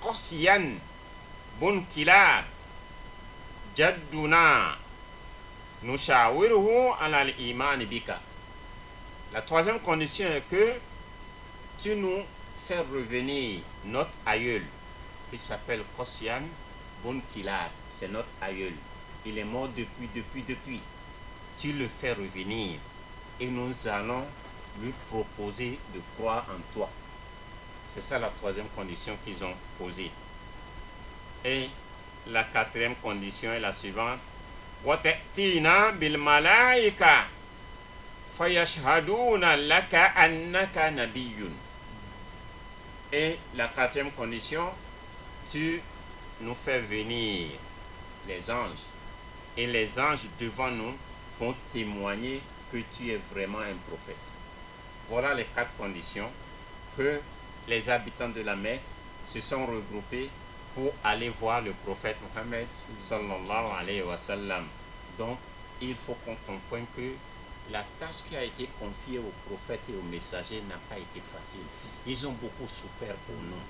qasyan bun kilab jadduna nushawiruhu ala al-iman bika. La troisième condition est que tu nous fais revenir notre aïeul qui s'appelle Qasyan bun Kilab. C'est notre aïeul. Il est mort depuis. Tu le fais revenir et nous allons lui proposer de croire en toi. C'est ça la troisième condition qu'ils ont posée. Et la quatrième condition est la suivante. وَتَأْتِينَا بِالْمَلَائِكَةِ فَيَشْهَدُونَ لَكَ أَنَّكَ نَبِيٌّ. Et la quatrième condition, tu nous fais venir les anges. Et les anges devant nous vont témoigner que tu es vraiment un prophète. Voilà les 4 conditions que les habitants de la Mecque se sont regroupés pour aller voir le prophète Mohammed sallallahu alayhi wa sallam. Donc, il faut qu'on comprenne que la tâche qui a été confiée aux prophètes et aux messagers n'a pas été facile. Ils ont beaucoup souffert pour nous.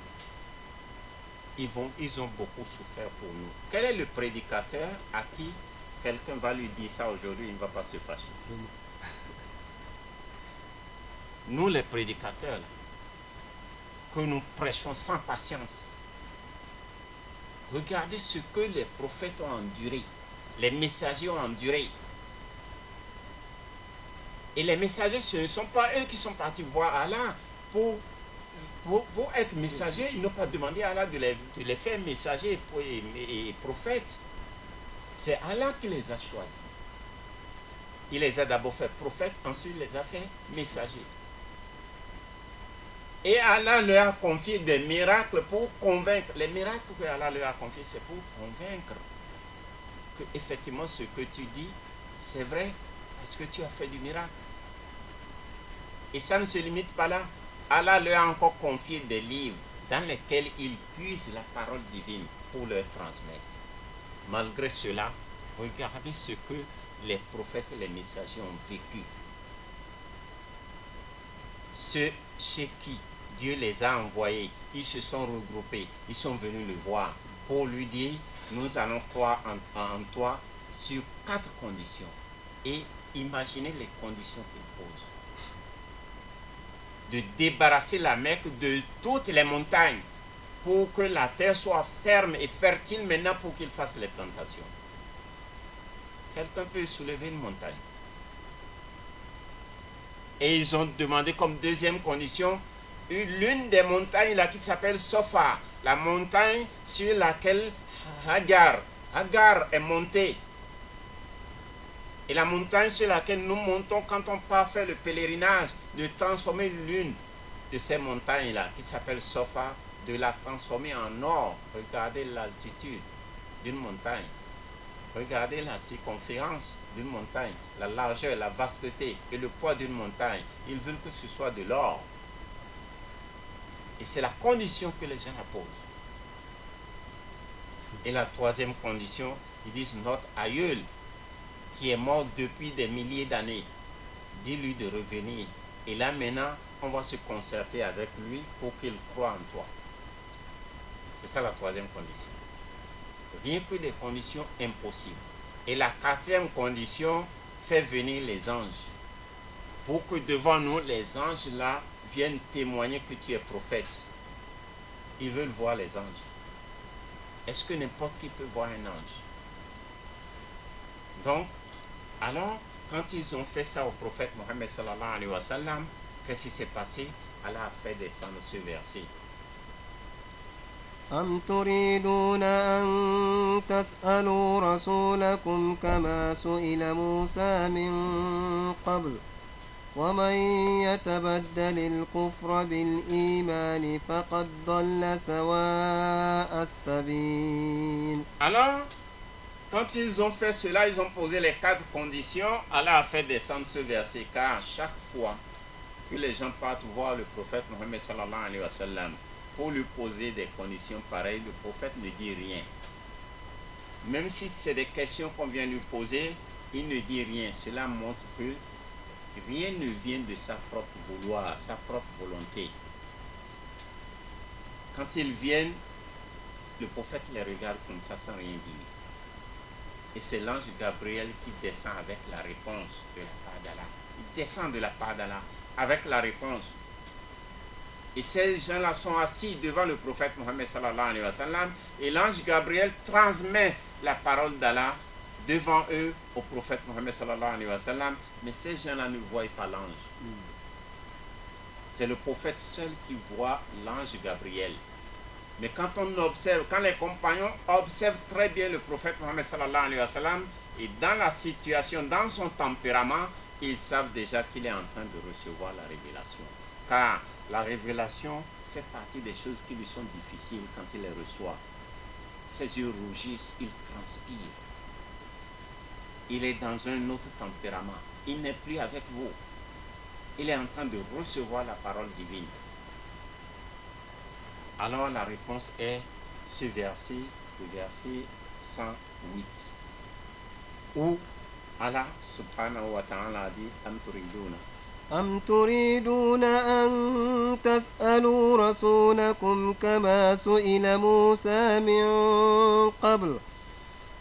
Ils ont beaucoup souffert pour nous. Quel est le prédicateur à qui quelqu'un va lui dire ça aujourd'hui, il ne va pas se fâcher? Nous, les prédicateurs, que nous prêchons sans patience. Regardez ce que les prophètes ont enduré, les messagers ont enduré. Et les messagers, ce ne sont pas eux qui sont partis voir Allah pour être messagers. Ils n'ont pas demandé à Allah de les faire messagers et prophètes. C'est Allah qui les a choisis. Il les a d'abord fait prophètes, ensuite il les a fait messagers. Et Allah leur a confié des miracles pour convaincre. Les miracles que Allah leur a confiés, c'est pour convaincre que effectivement ce que tu dis, c'est vrai, parce que tu as fait du miracle. Et ça ne se limite pas là. Allah leur a encore confié des livres dans lesquels ils puisent la parole divine pour leur transmettre. Malgré cela, regardez ce que les prophètes et les messagers ont vécu. Ceux chez qui Dieu les a envoyés, ils se sont regroupés, ils sont venus le voir pour lui dire, nous allons croire en toi sur 4 conditions. Et imaginez les conditions qu'il pose. De débarrasser la Mecque de toutes les montagnes pour que la terre soit ferme et fertile maintenant pour qu'ils fassent les plantations. Quelqu'un peut soulever une montagne. Et ils ont demandé comme deuxième condition l'une des montagnes là qui s'appelle Sofa, la montagne sur laquelle Hagar est montée. Et la montagne sur laquelle nous montons quand on part faire le pèlerinage, de transformer l'une de ces montagnes là qui s'appelle Sofa, de la transformer en or. Regardez l'altitude d'une montagne. Regardez la circonférence d'une montagne, la largeur, la vasteté et le poids d'une montagne. Ils veulent que ce soit de l'or. Et c'est la condition que les gens posent. Et la troisième condition, ils disent notre aïeul, qui est mort depuis des milliers d'années, dis-lui de revenir. Et là maintenant, on va se concerter avec lui pour qu'il croie en toi. C'est ça la troisième condition. Rien que des conditions impossibles. Et la quatrième condition, fait venir les anges. Pour que devant nous, les anges là viennent témoigner que tu es prophète. Ils veulent voir les anges. Est-ce que n'importe qui peut voir un ange? Donc, alors, quand ils ont fait ça au prophète Mohammed sallallahu alayhi wa sallam, qu'est-ce qui s'est passé? Allah a fait descendre ce verset. أم تريدون أن تسألوا رسولكم كما سئل موسى من قبل ومن يتبدل الكفر بالإيمان فقد ضل سواء السبيل. Alors, Quand ils ont fait cela, ils ont posé les 4 conditions. Allah a fait descendre ce verset, car chaque fois que les gens partent voir le prophète Mohammed sallallahu alayhi wa sallam pour lui poser des conditions pareilles, le prophète ne dit rien. Même si c'est des questions qu'on vient lui poser, il ne dit rien. Cela montre que rien ne vient de sa propre vouloir, sa propre volonté. Quand ils viennent, le prophète les regarde comme ça sans rien dire. Et c'est l'ange Gabriel qui descend avec la réponse de la part d'Allah. Il descend de la part d'Allah avec la réponse. Et ces gens-là sont assis devant le prophète Mohammed sallallahu alayhi wa sallam. Et l'ange Gabriel transmet la parole d'Allah devant eux au prophète Mohammed sallallahu alayhi wa sallam. Mais ces gens-là ne voient pas l'ange. C'est le prophète seul qui voit l'ange Gabriel. Mais quand on observe, quand les compagnons observent très bien le prophète Mohammed sallallahu alayhi wa sallam, et dans la situation, dans son tempérament, ils savent déjà qu'il est en train de recevoir la révélation. Car la révélation fait partie des choses qui lui sont difficiles quand il les reçoit. Ses yeux rougissent, il transpire. Il est dans un autre tempérament. Il n'est plus avec vous. Il est en train de recevoir la parole divine. Alors la réponse est ce verset, le verset 108, où Allah subhanahu wa ta'ala a dit Am turiduna. أم تريدون أن تسألوا رسولكم كما سئل موسى من قبل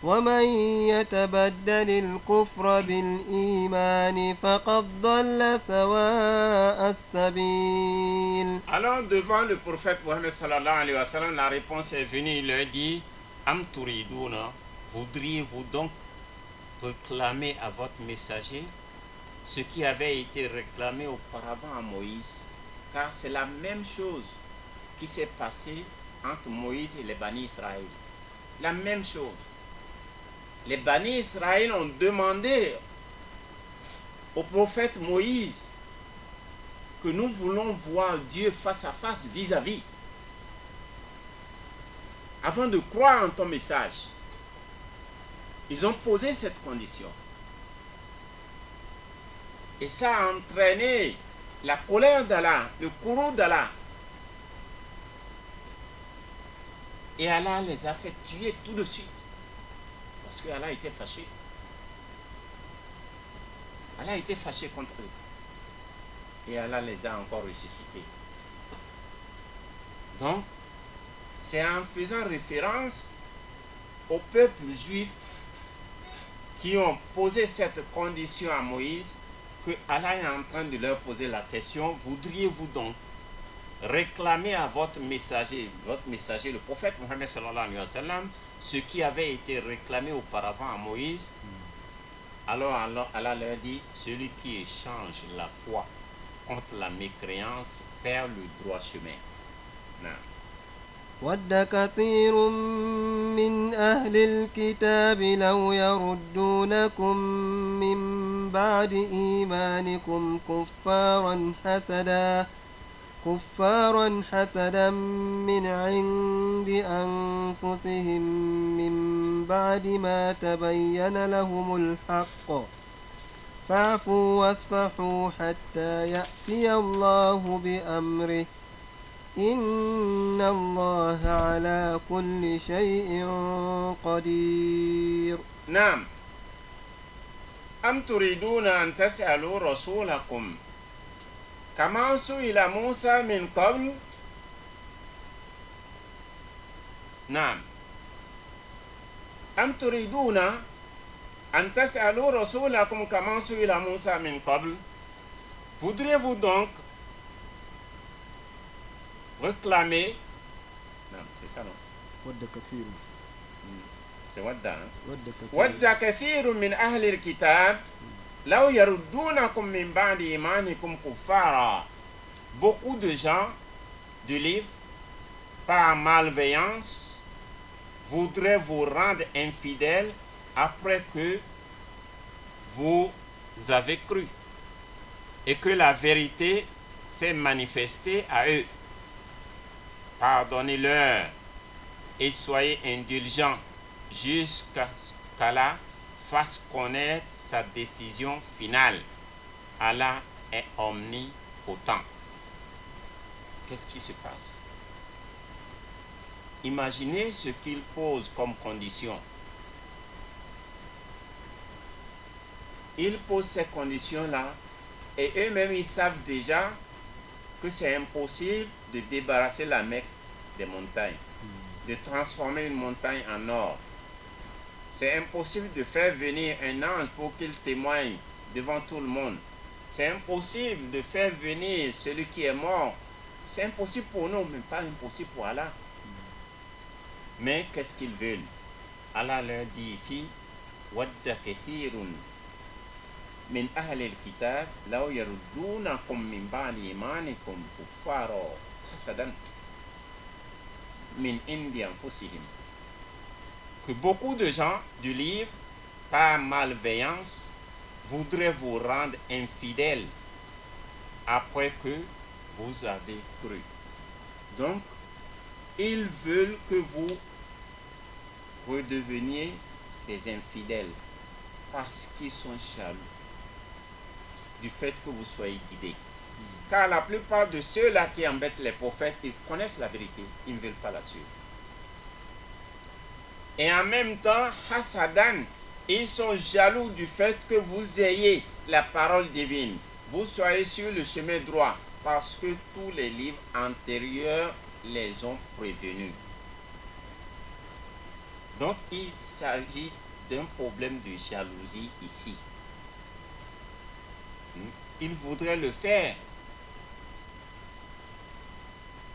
ومن يتبدل الكفر بالإيمان فقد ضل سواء السبيل. Alors devant le prophète Mohammed sallallahu alayhi wa sallam, la réponse est venue, il leur dit Am turiduna, voudriez-vous donc réclamer à votre messager ce qui avait été réclamé auparavant à Moïse, car c'est la même chose qui s'est passée entre Moïse et les Bani Israël. La même chose. Les Bani Israël ont demandé au prophète Moïse que nous voulons voir Dieu face à face, vis-à-vis, avant de croire en ton message. Ils ont posé cette condition. Et ça a entraîné la colère d'Allah, le courroux d'Allah. Et Allah les a fait tuer tout de suite. Parce que Allah était fâché. Allah était fâché contre eux. Et Allah les a encore ressuscités. Donc, c'est en faisant référence au peuple juif qui ont posé cette condition à Moïse que Allah est en train de leur poser la question, voudriez-vous donc réclamer à votre messager, le prophète Mohammed sallallahu alayhi wa sallam, ce qui avait été réclamé auparavant à Moïse? Alors Allah leur dit, celui qui échange la foi contre la mécréance perd le droit chemin. Non. ود كثير من أهل الكتاب لو يردونكم من بعد إيمانكم كفارا حسدا من عند أنفسهم من بعد ما تبين لهم الحق فاعفوا واصفحوا حتى يأتي الله بأمره إن الله على كل شيء قدير. نعم. أم تريدون أن تسألوا رسولكم كما سئل موسى من قبل. نعم. أم تريدون أن تسألوا رسولكم كما سئل موسى من قبل. Voudriez-vous donc réclamer, non, c'est ça non, c'est wadda, wadda kathirun min ahli al-kitab law yaruddunakum min ba'di imanikum kuffara. Beaucoup de gens du livre, par malveillance, voudraient vous rendre infidèles après que vous avez cru et que la vérité s'est manifestée à eux. Pardonnez-leur et soyez indulgents jusqu'à ce qu'Allah fasse connaître sa décision finale. Allah est omnipotent. Qu'est-ce qui se passe? Imaginez ce qu'il pose comme condition. Il pose ces conditions-là et eux-mêmes ils savent déjà que c'est impossible de débarrasser la Mecque des montagnes, de transformer une montagne en or. C'est impossible de faire venir un ange pour qu'il témoigne devant tout le monde. C'est impossible de faire venir celui qui est mort. C'est impossible pour nous, mais pas impossible pour Allah. Mais qu'est-ce qu'ils veulent? Allah leur dit ici, Wadda kathirun min ahli al-kitab law yaruddunakum min ba'di imanikum kuffara hasadan min indi anfusihim. Que beaucoup de gens du livre, par malveillance, voudraient vous rendre infidèles après que vous avez cru. Donc, ils veulent que vous redeveniez des infidèles parce qu'ils sont jaloux du fait que vous soyez guidés. Car la plupart de ceux-là qui embêtent les prophètes, ils connaissent la vérité, ils ne veulent pas la suivre. Et en même temps, Hasadan, ils sont jaloux du fait que vous ayez la parole divine. Vous soyez sur le chemin droit parce que tous les livres antérieurs les ont prévenus. Donc, il s'agit d'un problème de jalousie ici. Il voudrait le faire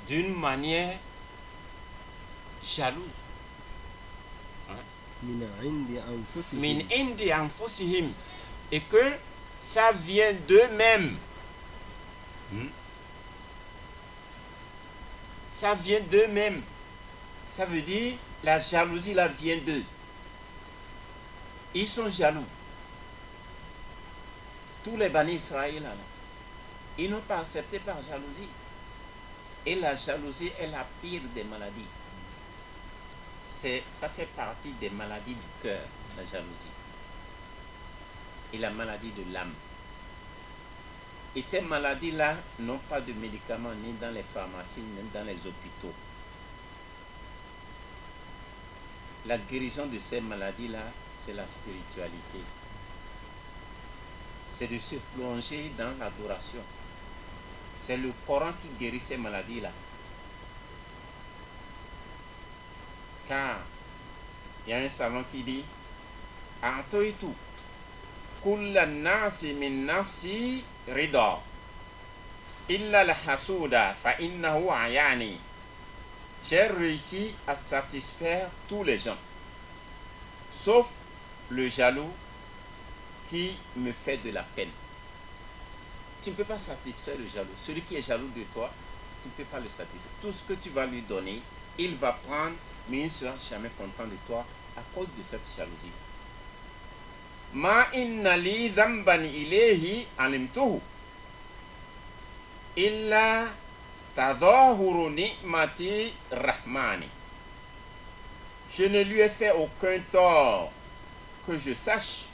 d'une manière jalouse. Min indi anfusihim. Et que ça vient d'eux-mêmes. Ça vient d'eux-mêmes. Ça veut dire la jalousie là vient d'eux. Ils sont jaloux. Tous les Bani Israël là, ils n'ont pas accepté par jalousie. Et la jalousie est la pire des maladies. Ça fait partie des maladies du cœur, la jalousie. Et la maladie de l'âme. Et ces maladies-là n'ont pas de médicaments ni dans les pharmacies, ni dans les hôpitaux. La guérison de ces maladies-là, c'est la spiritualité. C'est de se plonger dans l'adoration. C'est le Coran qui guérit ces maladies-là. Car il y a un savant qui dit A'toitu kulla nasi min nafsi rida illa al-hasuda fa innahu ayani. J'ai réussi à satisfaire tous les gens, sauf le jaloux qui me fait de la peine. Tu ne peux pas satisfaire le jaloux. Celui qui est jaloux de toi, tu ne peux pas le satisfaire. Tout ce que tu vas lui donner, il va prendre, mais il ne sera jamais content de toi à cause de cette jalousie. Ma inna li dhanban ilayhi alimtuhu illa tadahuru ni'mati rahmani. Je ne lui ai fait aucun tort que je sache,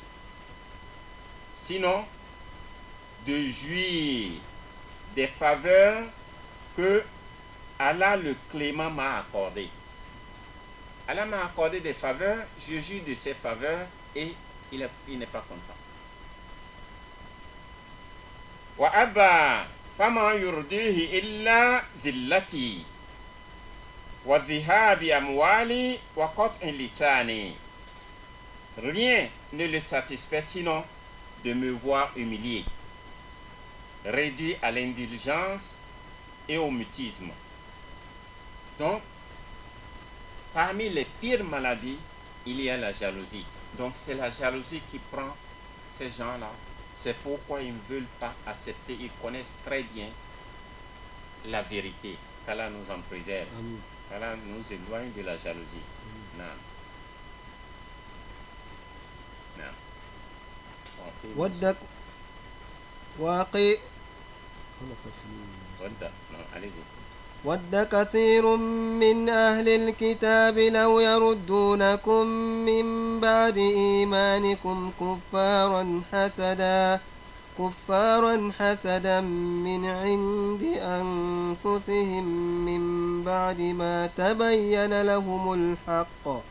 sinon de jouir des faveurs que Allah le clément m'a accordées. Allah m'a accordé des faveurs, je jouis de ces faveurs et il n'est pas content. Wa abba fama yurdihi illa zillati wa dhihabi amwali wa qat'i lisani. Rien ne le satisfait sinon de me voir humilié, réduit à l'indulgence et au mutisme. Donc, parmi les pires maladies, il y a la jalousie. Donc, c'est la jalousie qui prend ces gens-là. C'est pourquoi ils ne veulent pas accepter. Ils connaissent très bien la vérité. Qu'Allah nous en préserve. Qu'Allah nous éloigne de la jalousie. Non. ودك واقي Non, allez-y. ود كثير من أهل الكتاب لو يردونكم من بعد إيمانكم كفارا حسدا من عند أنفسهم من بعد ما تبين لهم الحق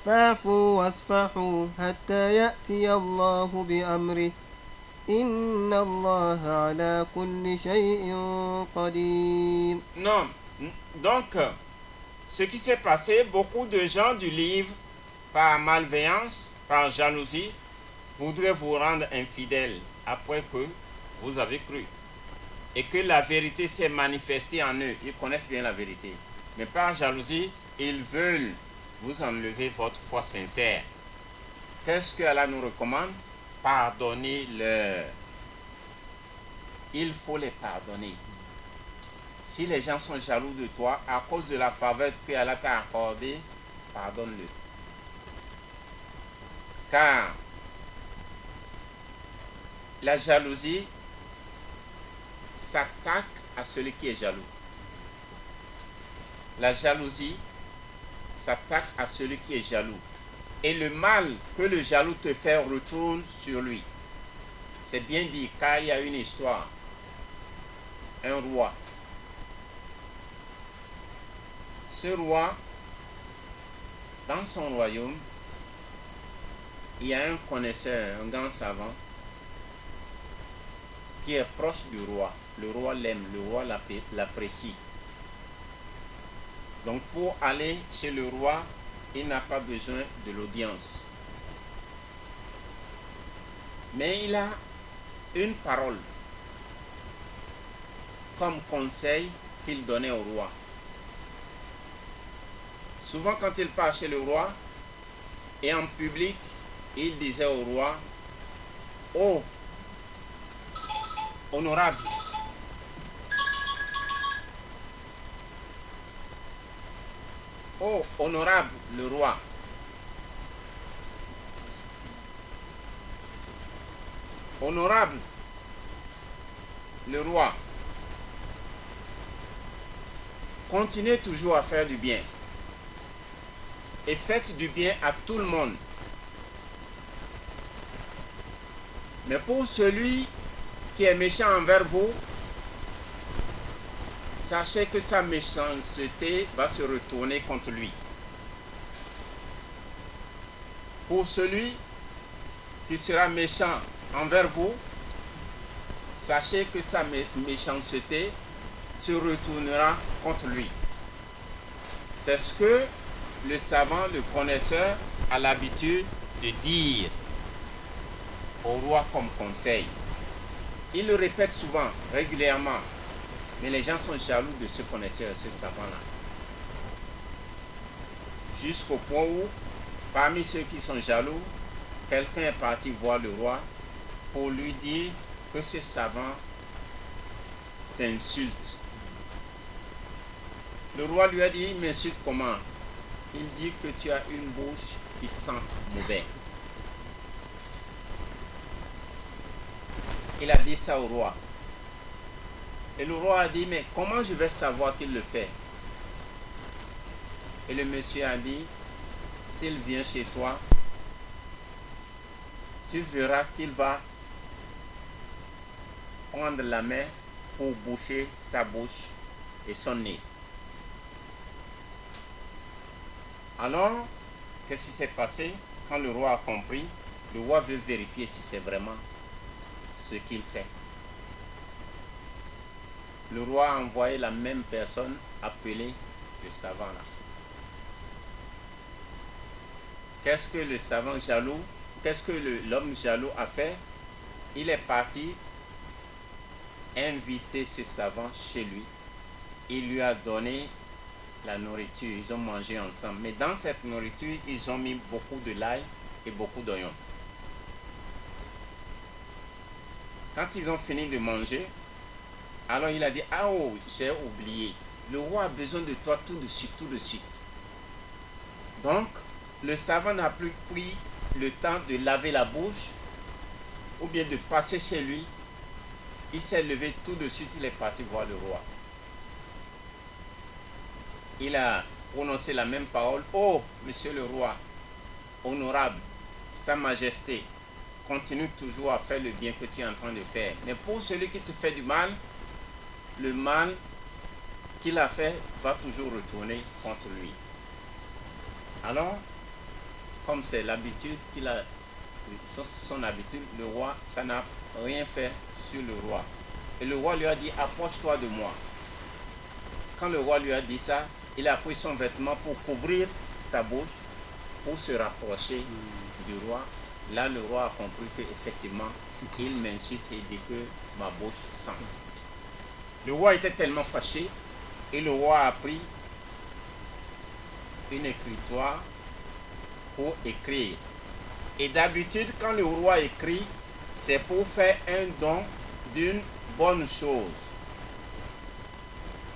فاعفوا واصفحوا حتى يأتي الله بأمره إن الله على كل شيء قدير. Non. Donc, ce qui s'est passé, beaucoup de gens du livre, par malveillance, par jalousie, voudraient vous rendre infidèles après que vous avez cru. Et que la vérité s'est manifestée en eux. Ils connaissent bien la vérité. Mais par jalousie, ils veulent vous enlever votre foi sincère. Qu'est-ce que Allah nous recommande? Pardonnez-leur. Il faut les pardonner. Si les gens sont jaloux de toi à cause de la faveur que Allah t'a accordée, pardonne-le. Car la jalousie s'attaque à celui qui est jaloux. La jalousie s'attaque à celui qui est jaloux. Et le mal que le jaloux te fait retourne sur lui. C'est bien dit, car il y a une histoire. Un roi. Ce roi, dans son royaume, il y a un connaisseur, un grand savant, qui est proche du roi. Le roi l'aime, le roi l'apprécie. Donc pour aller chez le roi, il n'a pas besoin de l'audience. Mais il a une parole comme conseil qu'il donnait au roi. Souvent quand il part chez le roi, et en public, il disait au roi, « Oh, honorable, oh, honorable le roi, honorable le roi, continuez toujours à faire du bien et faites du bien à tout le monde. Mais pour celui qui est méchant envers vous, sachez que sa méchanceté va se retourner contre lui. Pour celui qui sera méchant envers vous, sachez que sa méchanceté se retournera contre lui. C'est ce que le savant, le connaisseur a l'habitude de dire au roi comme conseil. Il le répète souvent, régulièrement. Mais les gens sont jaloux de ce connaisseur, ce savant-là. Jusqu'au point où, parmi ceux qui sont jaloux, quelqu'un est parti voir le roi pour lui dire que ce savant t'insulte. Le roi lui a dit, il m'insulte comment? Il dit que tu as une bouche qui sent mauvais. Il a dit ça au roi. Et le roi a dit, mais comment je vais savoir qu'il le fait? Et le monsieur a dit, s'il vient chez toi, tu verras qu'il va prendre la main pour boucher sa bouche et son nez. Alors, qu'est-ce qui s'est passé? Quand le roi a compris, le roi veut vérifier si c'est vraiment ce qu'il fait. Le roi a envoyé la même personne appeler le savant là. Qu'est-ce que le savant jaloux, qu'est-ce que l'homme jaloux a fait? Il est parti inviter ce savant chez lui. Il lui a donné la nourriture, ils ont mangé ensemble. Mais dans cette nourriture, ils ont mis beaucoup de l'ail et beaucoup d'oignons. Quand ils ont fini de manger, alors il a dit, ah oh, j'ai oublié. Le roi a besoin de toi tout de suite, tout de suite. Donc, le savant n'a plus pris le temps de laver la bouche ou bien de passer chez lui. Il s'est levé tout de suite, il est parti voir le roi. il a prononcé la même parole. Oh, monsieur le roi, honorable, sa majesté, continue toujours à faire le bien que tu es en train de faire. Mais pour celui qui te fait du mal, le mal qu'il a fait va toujours retourner contre lui. Alors, comme c'est l'habitude qu'il a, son habitude, le roi, ça n'a rien fait sur le roi. Et le roi lui a dit, approche-toi de moi. Quand le roi lui a dit ça, il a pris son vêtement pour couvrir sa bouche, pour se rapprocher du roi. Là, le roi a compris qu'effectivement, il m'insulte et dit que ma bouche sent. Le roi était tellement fâché et le roi a pris une écritoire pour écrire. Et d'habitude, quand le roi écrit, c'est pour faire un don d'une bonne chose.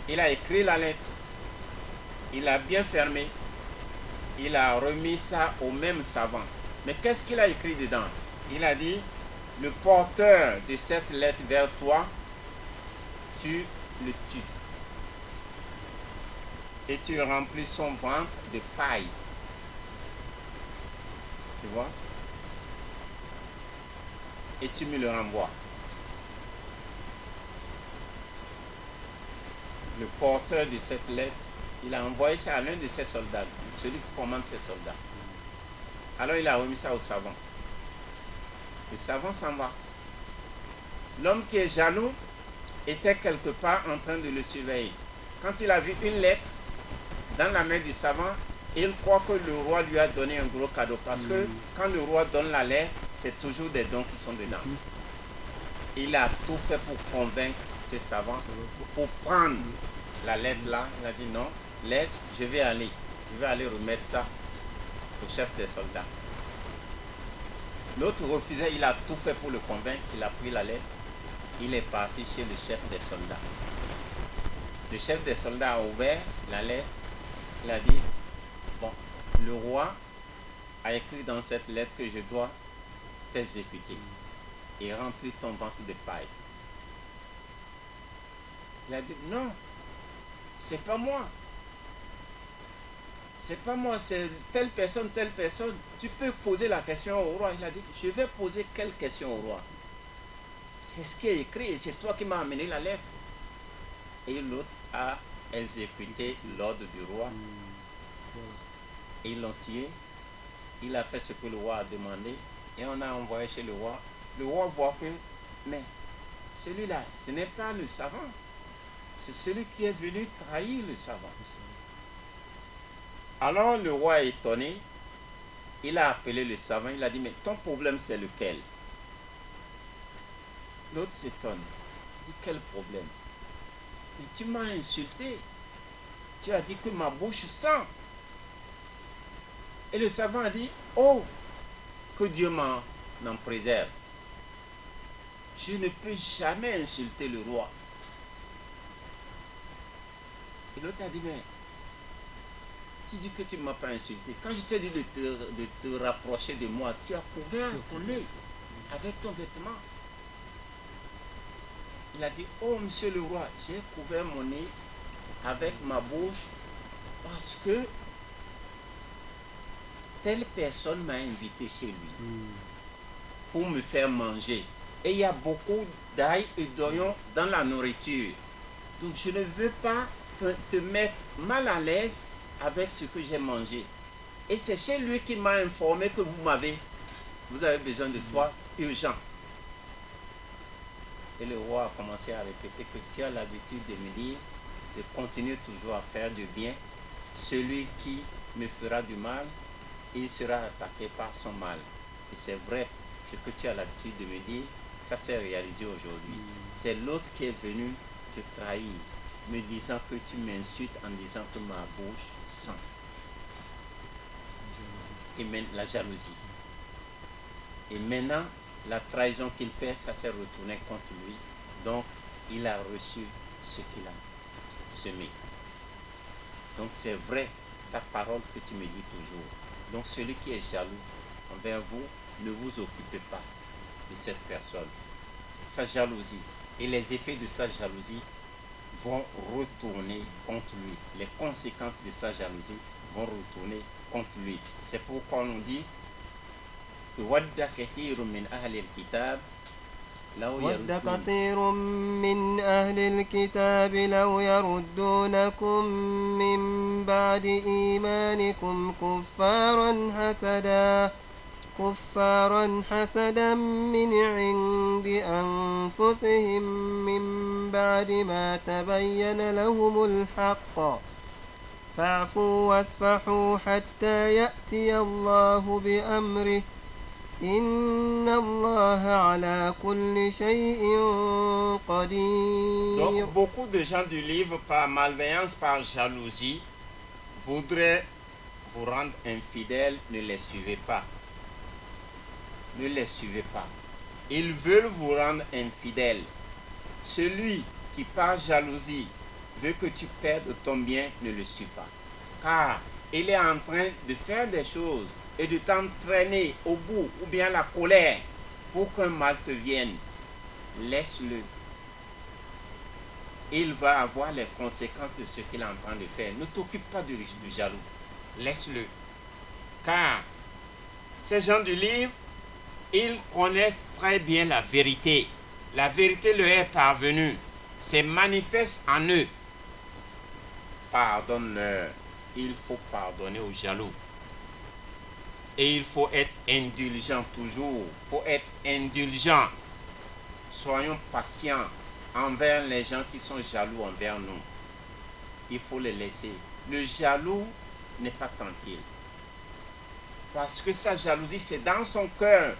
Il a écrit la lettre, il a bien fermé, il a remis ça au même savant. Mais qu'est-ce qu'il a écrit dedans? Il a dit, le porteur de cette lettre vers toi, tu le tues. Et tu remplis son ventre de paille. Tu vois? Et tu me le renvoies. Le porteur de cette lettre, il a envoyé ça à l'un de ses soldats, celui qui commande ses soldats. Alors il a remis ça au savant. Le savant s'en va. L'homme qui est jaloux était quelque part en train de le surveiller. Quand il a vu une lettre dans la main du savant, il croit que le roi lui a donné un gros cadeau. Parce que quand le roi donne la lettre, c'est toujours des dons qui sont dedans. Il a tout fait pour convaincre ce savant, pour prendre la lettre là. Il a dit non, laisse, je vais aller remettre ça au chef des soldats. L'autre refusait, il a tout fait pour le convaincre, il a pris la lettre, il est parti chez le chef des soldats. Le chef des soldats a ouvert la lettre, il a dit, bon, le roi a écrit dans cette lettre que je dois t'exécuter et remplir ton ventre de paille. Il a dit, non, c'est pas moi. C'est pas moi, c'est telle personne. Tu peux poser la question au roi. Il a dit, je vais poser quelle question au roi? C'est ce qui est écrit et c'est toi qui m'as amené la lettre. Et l'autre a exécuté l'ordre du roi. Et ils l'ont tué. Il a fait ce que le roi a demandé. Et on a envoyé chez le roi. Le roi voit que, mais celui-là, ce n'est pas le savant. C'est celui qui est venu trahir le savant. Alors le roi est étonné. Il a appelé le savant. Il a dit, mais ton problème c'est lequel? L'autre s'étonne. Il dit, quel problème? Mais tu m'as insulté. Tu as dit que ma bouche sent. Et le savant a dit, oh, que Dieu m'en préserve. Je ne peux jamais insulter le roi. Et l'autre a dit, mais tu dis que tu ne m'as pas insulté. Quand je t'ai dit de te rapprocher de moi, tu as couvert ton œil avec ton vêtement. Il a dit, oh monsieur le roi, j'ai couvert mon nez avec ma bouche parce que telle personne m'a invité chez lui pour me faire manger. Et il y a beaucoup d'ail et d'oignons dans la nourriture. Donc je ne veux pas te mettre mal à l'aise avec ce que j'ai mangé. Et c'est chez lui qui m'a informé que vous avez besoin de toi urgent. Et le roi a commencé à répéter que tu as l'habitude de me dire de continuer toujours à faire du bien. Celui qui me fera du mal, il sera attaqué par son mal. Et c'est vrai, ce que tu as l'habitude de me dire, ça s'est réalisé aujourd'hui. C'est l'autre qui est venu te trahir, me disant que tu m'insultes en disant que ma bouche sent. Et maintenant, la jalousie. Et maintenant, la trahison qu'il fait, ça s'est retourné contre lui. Donc, il a reçu ce qu'il a semé. Donc, c'est vrai, ta parole que tu me dis toujours. Donc, celui qui est jaloux envers vous, ne vous occupez pas de cette personne. Sa jalousie et les effets de sa jalousie vont retourner contre lui. Les conséquences de sa jalousie vont retourner contre lui. C'est pourquoi on dit وَدَّ كَثِيرٌ مِّنْ أَهْلِ الْكِتَابِ لَوْ ود يَرُدُّونَ كثير من أهل الكتاب لو يردونكم من بعد إيمانكم كفارا حسدا من عند أنفسهم من بعد ما تبين لهم الحق فاعفوا واصفحوا حتى يأتي الله بأمره إن الله على كل شيء قدير. Donc beaucoup de gens du livre, par malveillance, par jalousie, voudraient vous rendre infidèles. Ne les suivez pas. Ne les suivez pas. Ils veulent vous rendre infidèles. Celui qui par jalousie veut que tu perdes ton bien, ne le suis pas. Car il est en train de faire des choses et de t'entraîner au bout, ou bien la colère, pour qu'un mal te vienne. Laisse-le. Il va avoir les conséquences de ce qu'il est en train de faire. Ne t'occupe pas du jaloux. Laisse-le. Car ces gens du livre, ils connaissent très bien la vérité. La vérité leur est parvenue. C'est manifeste en eux. Pardonne-leur. Il faut pardonner aux jaloux. Et il faut être indulgent toujours. Il faut être indulgent. Soyons patients envers les gens qui sont jaloux envers nous. Il faut les laisser. Le jaloux n'est pas tranquille. Parce que sa jalousie, c'est dans son cœur.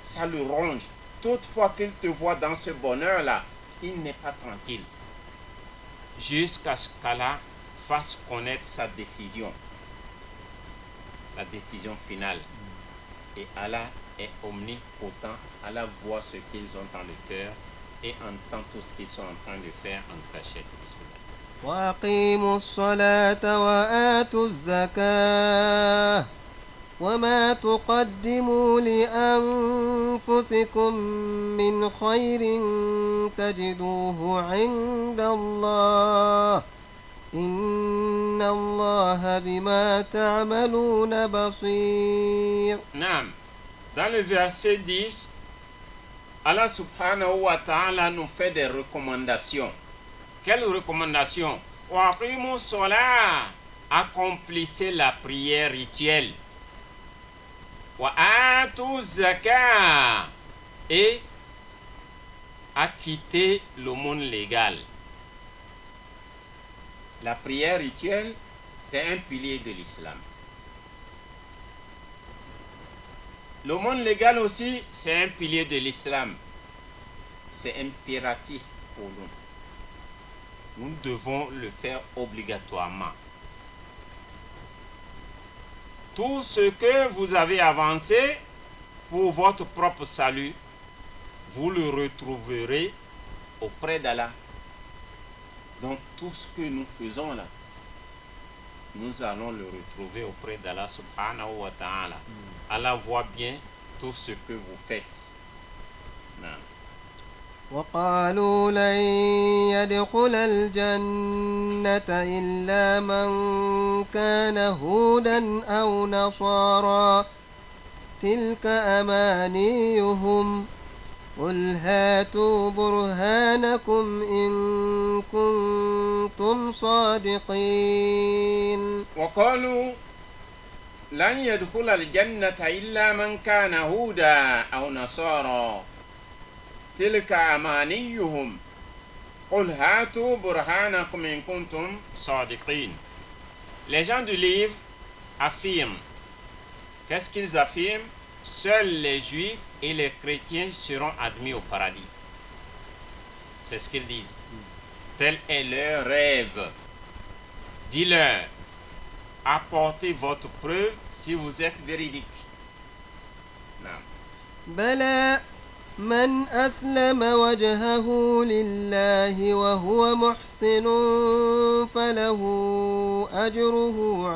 Ça le ronge. Toutefois qu'il te voit dans ce bonheur-là, il n'est pas tranquille. Jusqu'à ce qu'Allah fasse connaître sa décision. La décision finale. Et Allah est omnipotent. Allah voit ce qu'ils ont dans le cœur et entend tout ce qu'ils sont en train de faire en cachette. وأقيموا الصلاة وآتوا الزكاة وما تقدموا لأنفسكم من خير تجدوه عند الله إن الله بما تعملون بصير. Naam. Dans le verset 10, Allah subhanahu wa ta'ala nous fait des recommandations. Quelles recommandations? Waqimu sola, accomplissez la prière rituelle. Wa atu zakat, et acquittez l'aumône légale. La prière rituelle, c'est un pilier de l'islam. L'aumône légale aussi, c'est un pilier de l'islam. C'est impératif pour nous. Nous devons le faire obligatoirement. Tout ce que vous avez avancé pour votre propre salut, vous le retrouverez auprès d'Allah. Donc tout ce que nous faisons là, nous allons le retrouver auprès d'Allah subhanahu wa ta'ala. Allah voit bien tout ce que vous faites. Non. وقالوا لن يدخل الجنة إلا من كان هودا أو نصارى تلك أمانيهم قل هاتوا برهانكم إن كنتم صادقين. وقالوا لن يدخل الجنة إلا من كان هودا أو نصارى تلك أمانيهم قل هاتوا برهانكم إن كنتم صادقين. Les gens du livre affirment. Qu'est-ce qu'ils affirment? Seuls les juifs et les chrétiens seront admis au paradis. C'est ce qu'ils disent. Tel est leur rêve. Dis-leur, apportez votre preuve si vous êtes véridique. Non. بلى من أسلم وجهه لله وهو محسن فله أجره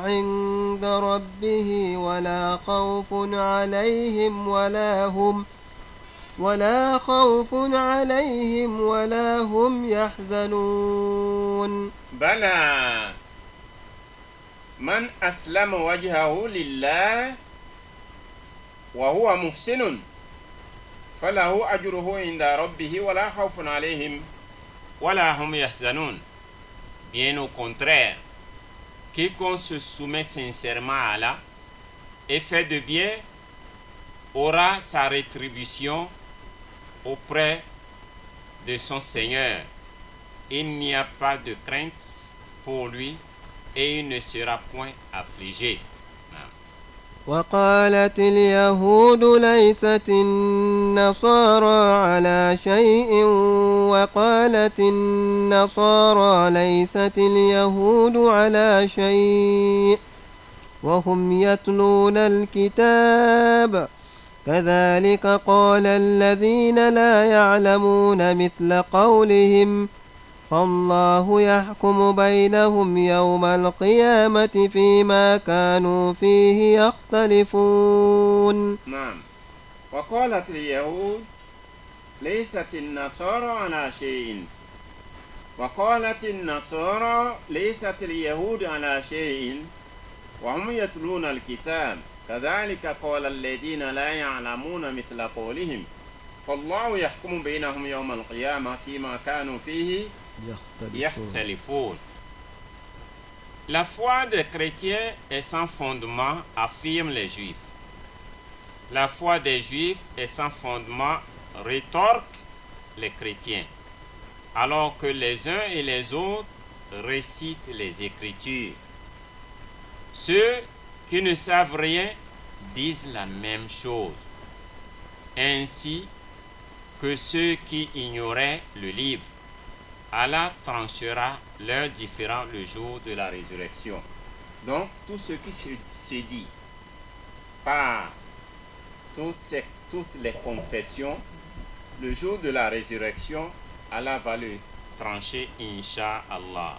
عند ربه ولا خوف عليهم ولا خوف عليهم ولا هم يحزنون بلى من أسلم وجهه لله وهو محسن فله أجره عند ربه ولا خوف عليهم ولا هم يحزنون. Bien au contraire, quiconque se soumet sincèrement à Allah et fait de bien aura sa rétribution auprès de son Seigneur. Il n'y a pas de crainte pour lui et il ne sera point affligé. وقالت اليهود ليست النصارى على شيء وقالت النصارى ليست اليهود على شيء وهم يتلون الكتاب كذلك قال الذين لا يعلمون مثل قولهم فالله يحكم بينهم يوم القيامة فيما كانوا فيه يختلفون. نعم. وقالت اليهود ليست النصارى على شيء وقالت النصارى ليست اليهود على شيء وهم يتلون الكتاب كذلك قال الذين لا يعلمون مثل قولهم فالله يحكم بينهم يوم القيامة فيما كانوا فيه يختلفون. La foi des chrétiens est sans fondement, affirment les juifs. La foi des juifs est sans fondement, rétorquent les chrétiens, alors que les uns et les autres récitent les Écritures. Ceux qui ne savent rien disent la même chose, ainsi que ceux qui ignoraient le livre. Allah tranchera leurs différends le jour de la résurrection. Donc, tout ce qui se dit par toutes les confessions, le jour de la résurrection, Allah va le trancher, Inch'Allah.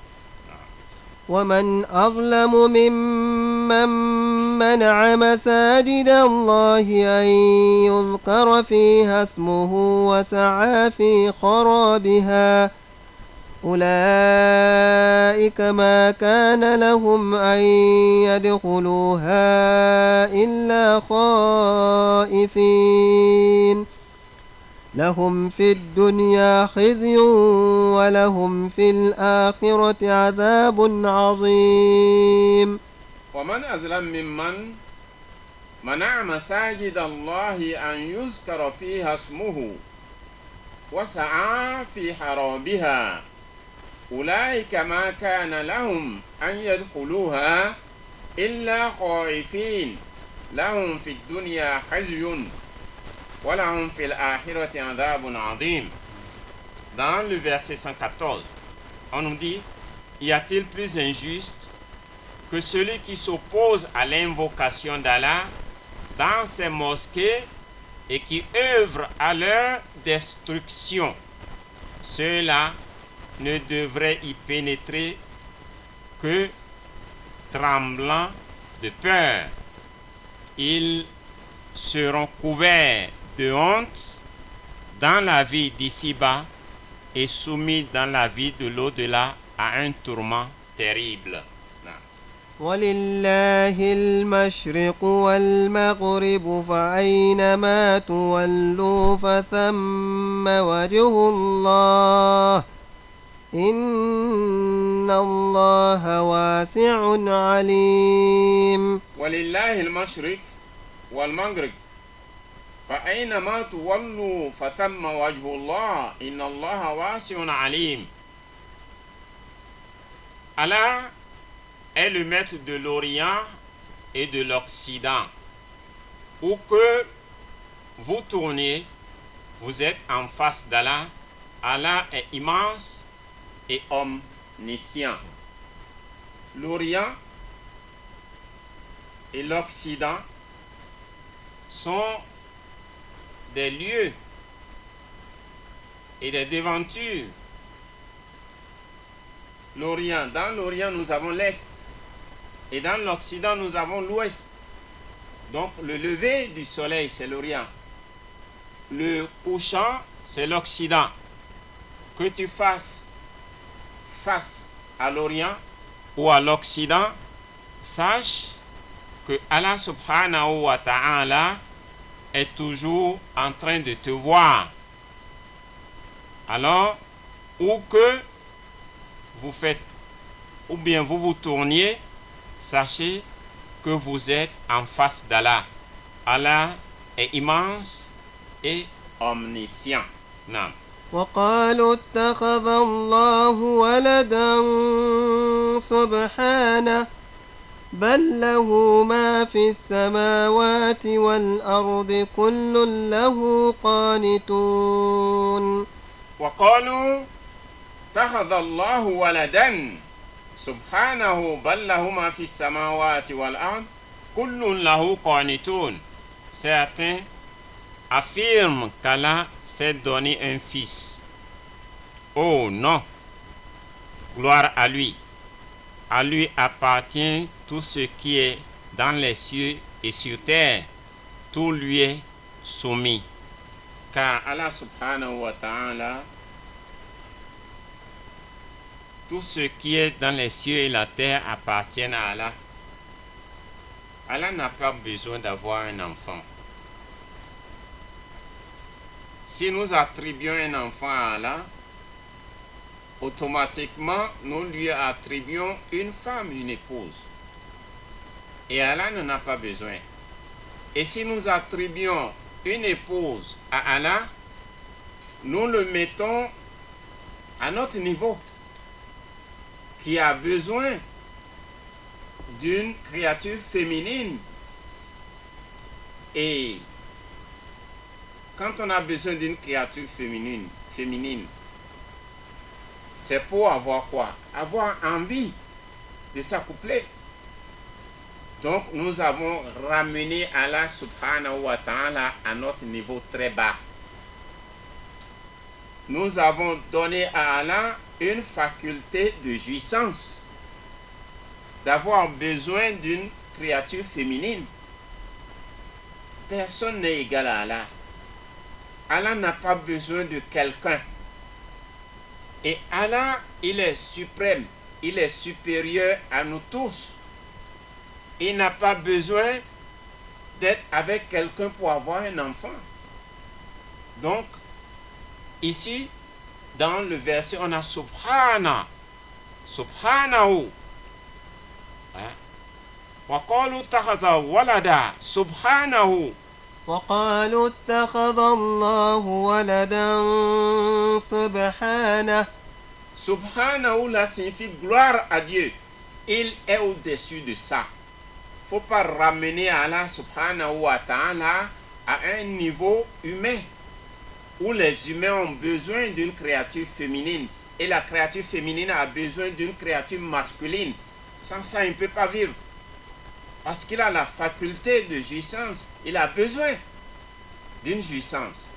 ومن أظلم ممن منع مساجد الله أن يذكر فيها اسمه وسعى في خرابها أولئك ما كان لهم أن يدخلوها إلا خائفين لهم في الدنيا خزي ولهم في الآخرة عذاب عظيم. ومن أظلم ممن منع مساجد الله أن يذكر فيها اسمه وسعى في خرابها أولئك ما كان لهم أن يدخلوها إلا خائفين لهم في الدنيا خزي ولهم في الآخرة عذاب عظيم. Dans le verset 114, on nous dit, y a-t-il plus injuste que celui qui s'oppose à l'invocation d'Allah dans ses mosquées et qui œuvre à leur destruction? Ceux-là ne devraient y pénétrer que tremblants de peur. Ils seront couverts de honte dans la vie d'ici-bas et soumis dans la vie de l'au-delà à un tourment terrible. ولله المشرق والمغرب فأينما تولوا فثم وجه الله إن الله واسع عليم. ولله المشرق والمغرب فأينما تولوا فثم وجه الله إن الله واسع عليم. Allah est le maître de l'Orient et de l'Occident. Où que vous tournez, vous êtes en face d'Allah. Allah est immense et omniscient. L'Orient et l'Occident sont des lieux et des devantures. L'Orient, dans l'Orient nous avons l'Est et dans l'Occident nous avons l'Ouest. Donc le lever du soleil c'est l'Orient le couchant, c'est l'Occident. Que tu fasses face à l'Orient ou à l'Occident, sache que Allah subhanahu wa ta'ala est toujours en train de te voir. Alors, où que vous faites, ou bien vous vous tourniez, sachez que vous êtes en face d'Allah. Allah est immense et omniscient. Non. وقالوا اتخذ الله ولدا سبحانه بل له ما في السماوات والأرض كل له قانتون وقالوا اتخذ الله ولدا سبحانه بل له ما في السماوات والأرض كل له قانتون. Certains affirme qu'Allah s'est donné un fils. Oh non! Gloire à lui. À lui appartient tout ce qui est dans les cieux et sur terre. Tout lui est soumis. Car Allah subhanahu wa ta'ala, tout ce qui est dans les cieux et la terre appartient à Allah. Allah n'a pas besoin d'avoir un enfant. Si nous attribuons un enfant à Allah, automatiquement, nous lui attribuons une femme, une épouse. Et Allah n'en a pas besoin. Et si nous attribuons une épouse à Allah, nous le mettons à notre niveau, qui a besoin d'une créature féminine. Et quand on a besoin d'une créature féminine, c'est pour avoir quoi? Avoir envie de s'accoupler. Donc nous avons ramené Allah subhanahu wa ta'ala à notre niveau très bas. Nous avons donné à Allah une faculté de jouissance, d'avoir besoin d'une créature féminine. Personne n'est égal à Allah. Allah n'a pas besoin de quelqu'un. Et Allah, il est suprême, il est supérieur à nous tous. Il n'a pas besoin d'être avec quelqu'un pour avoir un enfant. Donc, ici, dans le verset, on a Subhana, Subhanahu. Wa qalu takhadha walada, Subhanahu. وقالوا اتخذ الله ولدا سبحانه. Subhanahu là signifie gloire à Dieu. Il est au-dessus de ça. Faut pas ramener Allah subhanahu wa ta'ala à un niveau humain où les humains ont besoin d'une créature féminine et la créature féminine a besoin d'une créature masculine. Sans ça, il ne peut pas vivre. Parce qu'il a la faculté de jouissance. Il a besoin d'une jouissance.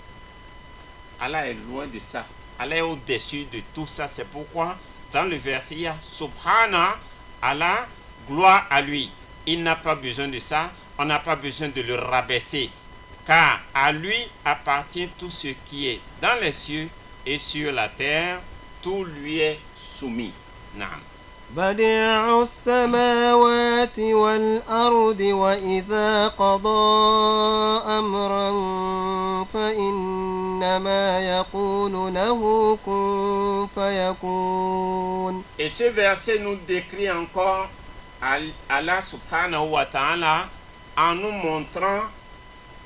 Allah est loin de ça. Allah est au-dessus de tout ça. C'est pourquoi, dans le verset, il y a Subhana, Allah, gloire à lui. Il n'a pas besoin de ça. On n'a pas besoin de le rabaisser. Car à lui appartient tout ce qui est dans les cieux et sur la terre. Tout lui est soumis. Naam. بديع السماوات والأرض وإذا قضى أمرا فإنما يقول له كن فيكون. Et ce verset nous décrit encore Allah subhanahu wa ta'ala en nous montrant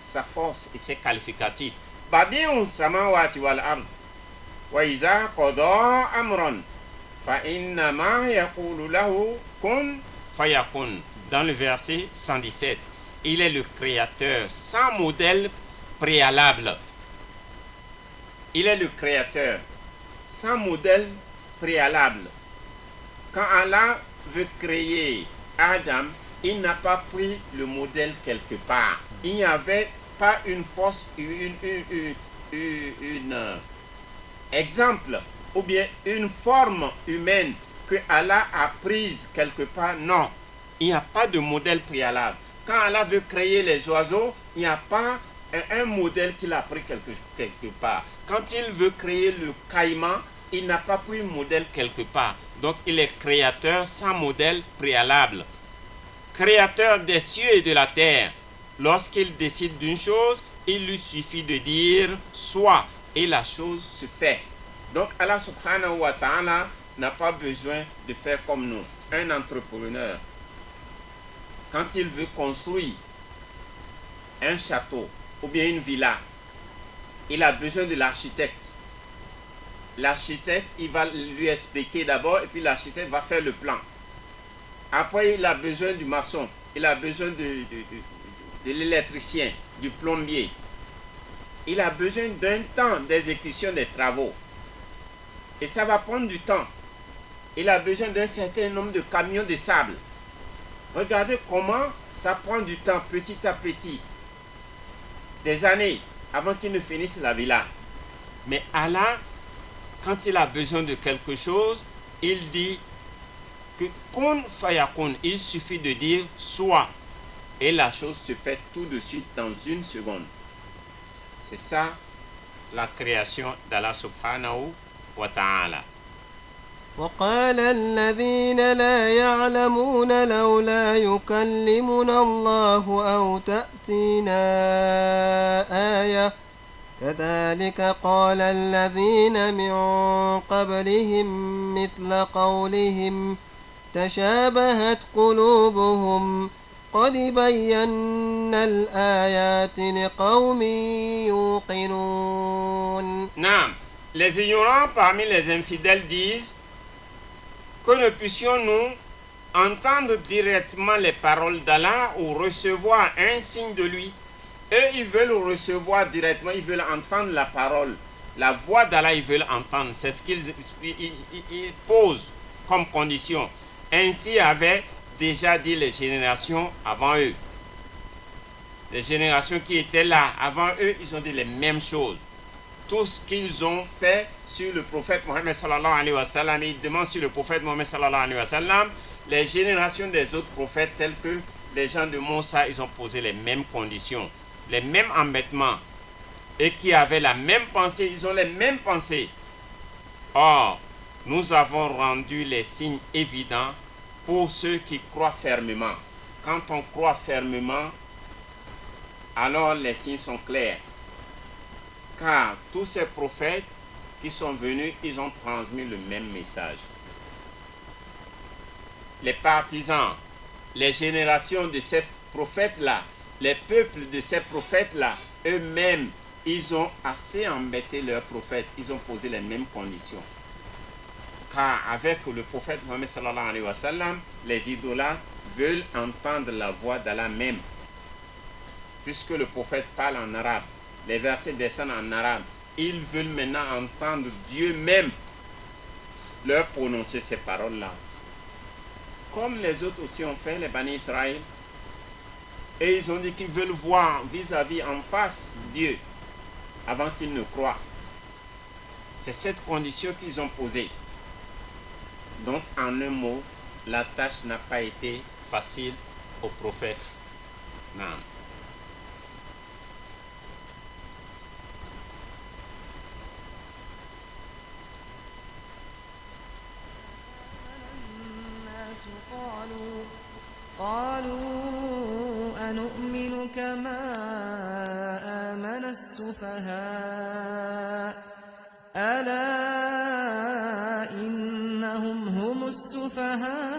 sa force et ses qualificatifs. Badi'u samawati wal ard wa iza qada amran فَإِنَّمَا يَقُولُ لَهُ كُنْ فَيَكُنْ. Dans le verset 117, il est le créateur sans modèle préalable. Il est le créateur sans modèle préalable. Quand Allah veut créer Adam, il n'a pas pris le modèle quelque part. Il n'y avait pas une force, exemple ou bien une forme humaine que Allah a prise quelque part. Non, il n'y a pas de modèle préalable. Quand Allah veut créer les oiseaux, il n'y a pas un modèle qu'il a pris quelque part. Quand il veut créer le caïman, il n'a pas pris un modèle quelque part. Donc il est créateur sans modèle préalable. Créateur des cieux et de la terre. Lorsqu'il décide d'une chose, il lui suffit de dire soit et la chose se fait. Donc Allah subhanahu wa ta'ala n'a pas besoin de faire comme nous. Un entrepreneur, quand il veut construire un château ou bien une villa, il a besoin de l'architecte. L'architecte, il va lui expliquer d'abord et puis l'architecte va faire le plan. Après, il a besoin du maçon, il a besoin de l'électricien, du plombier. Il a besoin d'un temps d'exécution des travaux. Et ça va prendre du temps. Il a besoin d'un certain nombre de camions de sable. Regardez comment ça prend du temps petit à petit. Des années avant qu'il ne finisse la villa. Mais Allah, quand il a besoin de quelque chose, il dit que kun fayakun, il suffit de dire soit. Et la chose se fait tout de suite dans une seconde. C'est ça la création d'Allah subhanahu wa ta'ala. وقال الذين لا يعلمون لولا يكلمنا الله أو تأتينا آية كذلك قال الذين من قبلهم مثل قولهم تشابهت قلوبهم قد بينا الآيات لقوم يوقنون. Non, les ignorants parmi les infidèles disent que ne puissions-nous entendre directement les paroles d'Allah ou recevoir un signe de lui. Eux, ils veulent recevoir directement, ils veulent entendre la parole. La voix d'Allah, ils veulent entendre. C'est ce qu'ils posent comme condition. Ainsi avaient déjà dit les générations avant eux. Les générations qui étaient là avant eux, ils ont dit les mêmes choses. Tout ce qu'ils ont fait sur le prophète Mohammed sallallahu alayhi wa sallam, ils demandent sur le prophète Mohammed sallallahu alayhi wa sallam, les générations des autres prophètes tels que les gens de Moussa, ils ont posé les mêmes conditions, les mêmes embêtements, et qui avaient la même pensée, ils ont les mêmes pensées. Or, nous avons rendu les signes évidents pour ceux qui croient fermement. Quand on croit fermement, alors les signes sont clairs. Car tous ces prophètes qui sont venus, ils ont transmis le même message. Les partisans, les générations de ces prophètes-là, les peuples de ces prophètes-là, eux-mêmes, ils ont assez embêté leurs prophètes. Ils ont posé les mêmes conditions. Car avec le prophète Mohammed sallallahu alayhi wa sallam, les idolâtres veulent entendre la voix d'Allah même. Puisque le prophète parle en arabe, les versets descendent en arabe. Ils veulent maintenant entendre Dieu même leur prononcer ces paroles-là. Comme les autres aussi ont fait, les Bani Israël. Et ils ont dit qu'ils veulent voir vis-à-vis en face Dieu avant qu'ils ne croient. C'est cette condition qu'ils ont posée. Donc, en un mot, la tâche n'a pas été facile au prophète. Non. قالوا أنؤمن كما آمن السفهاء ألا إنهم هم السفهاء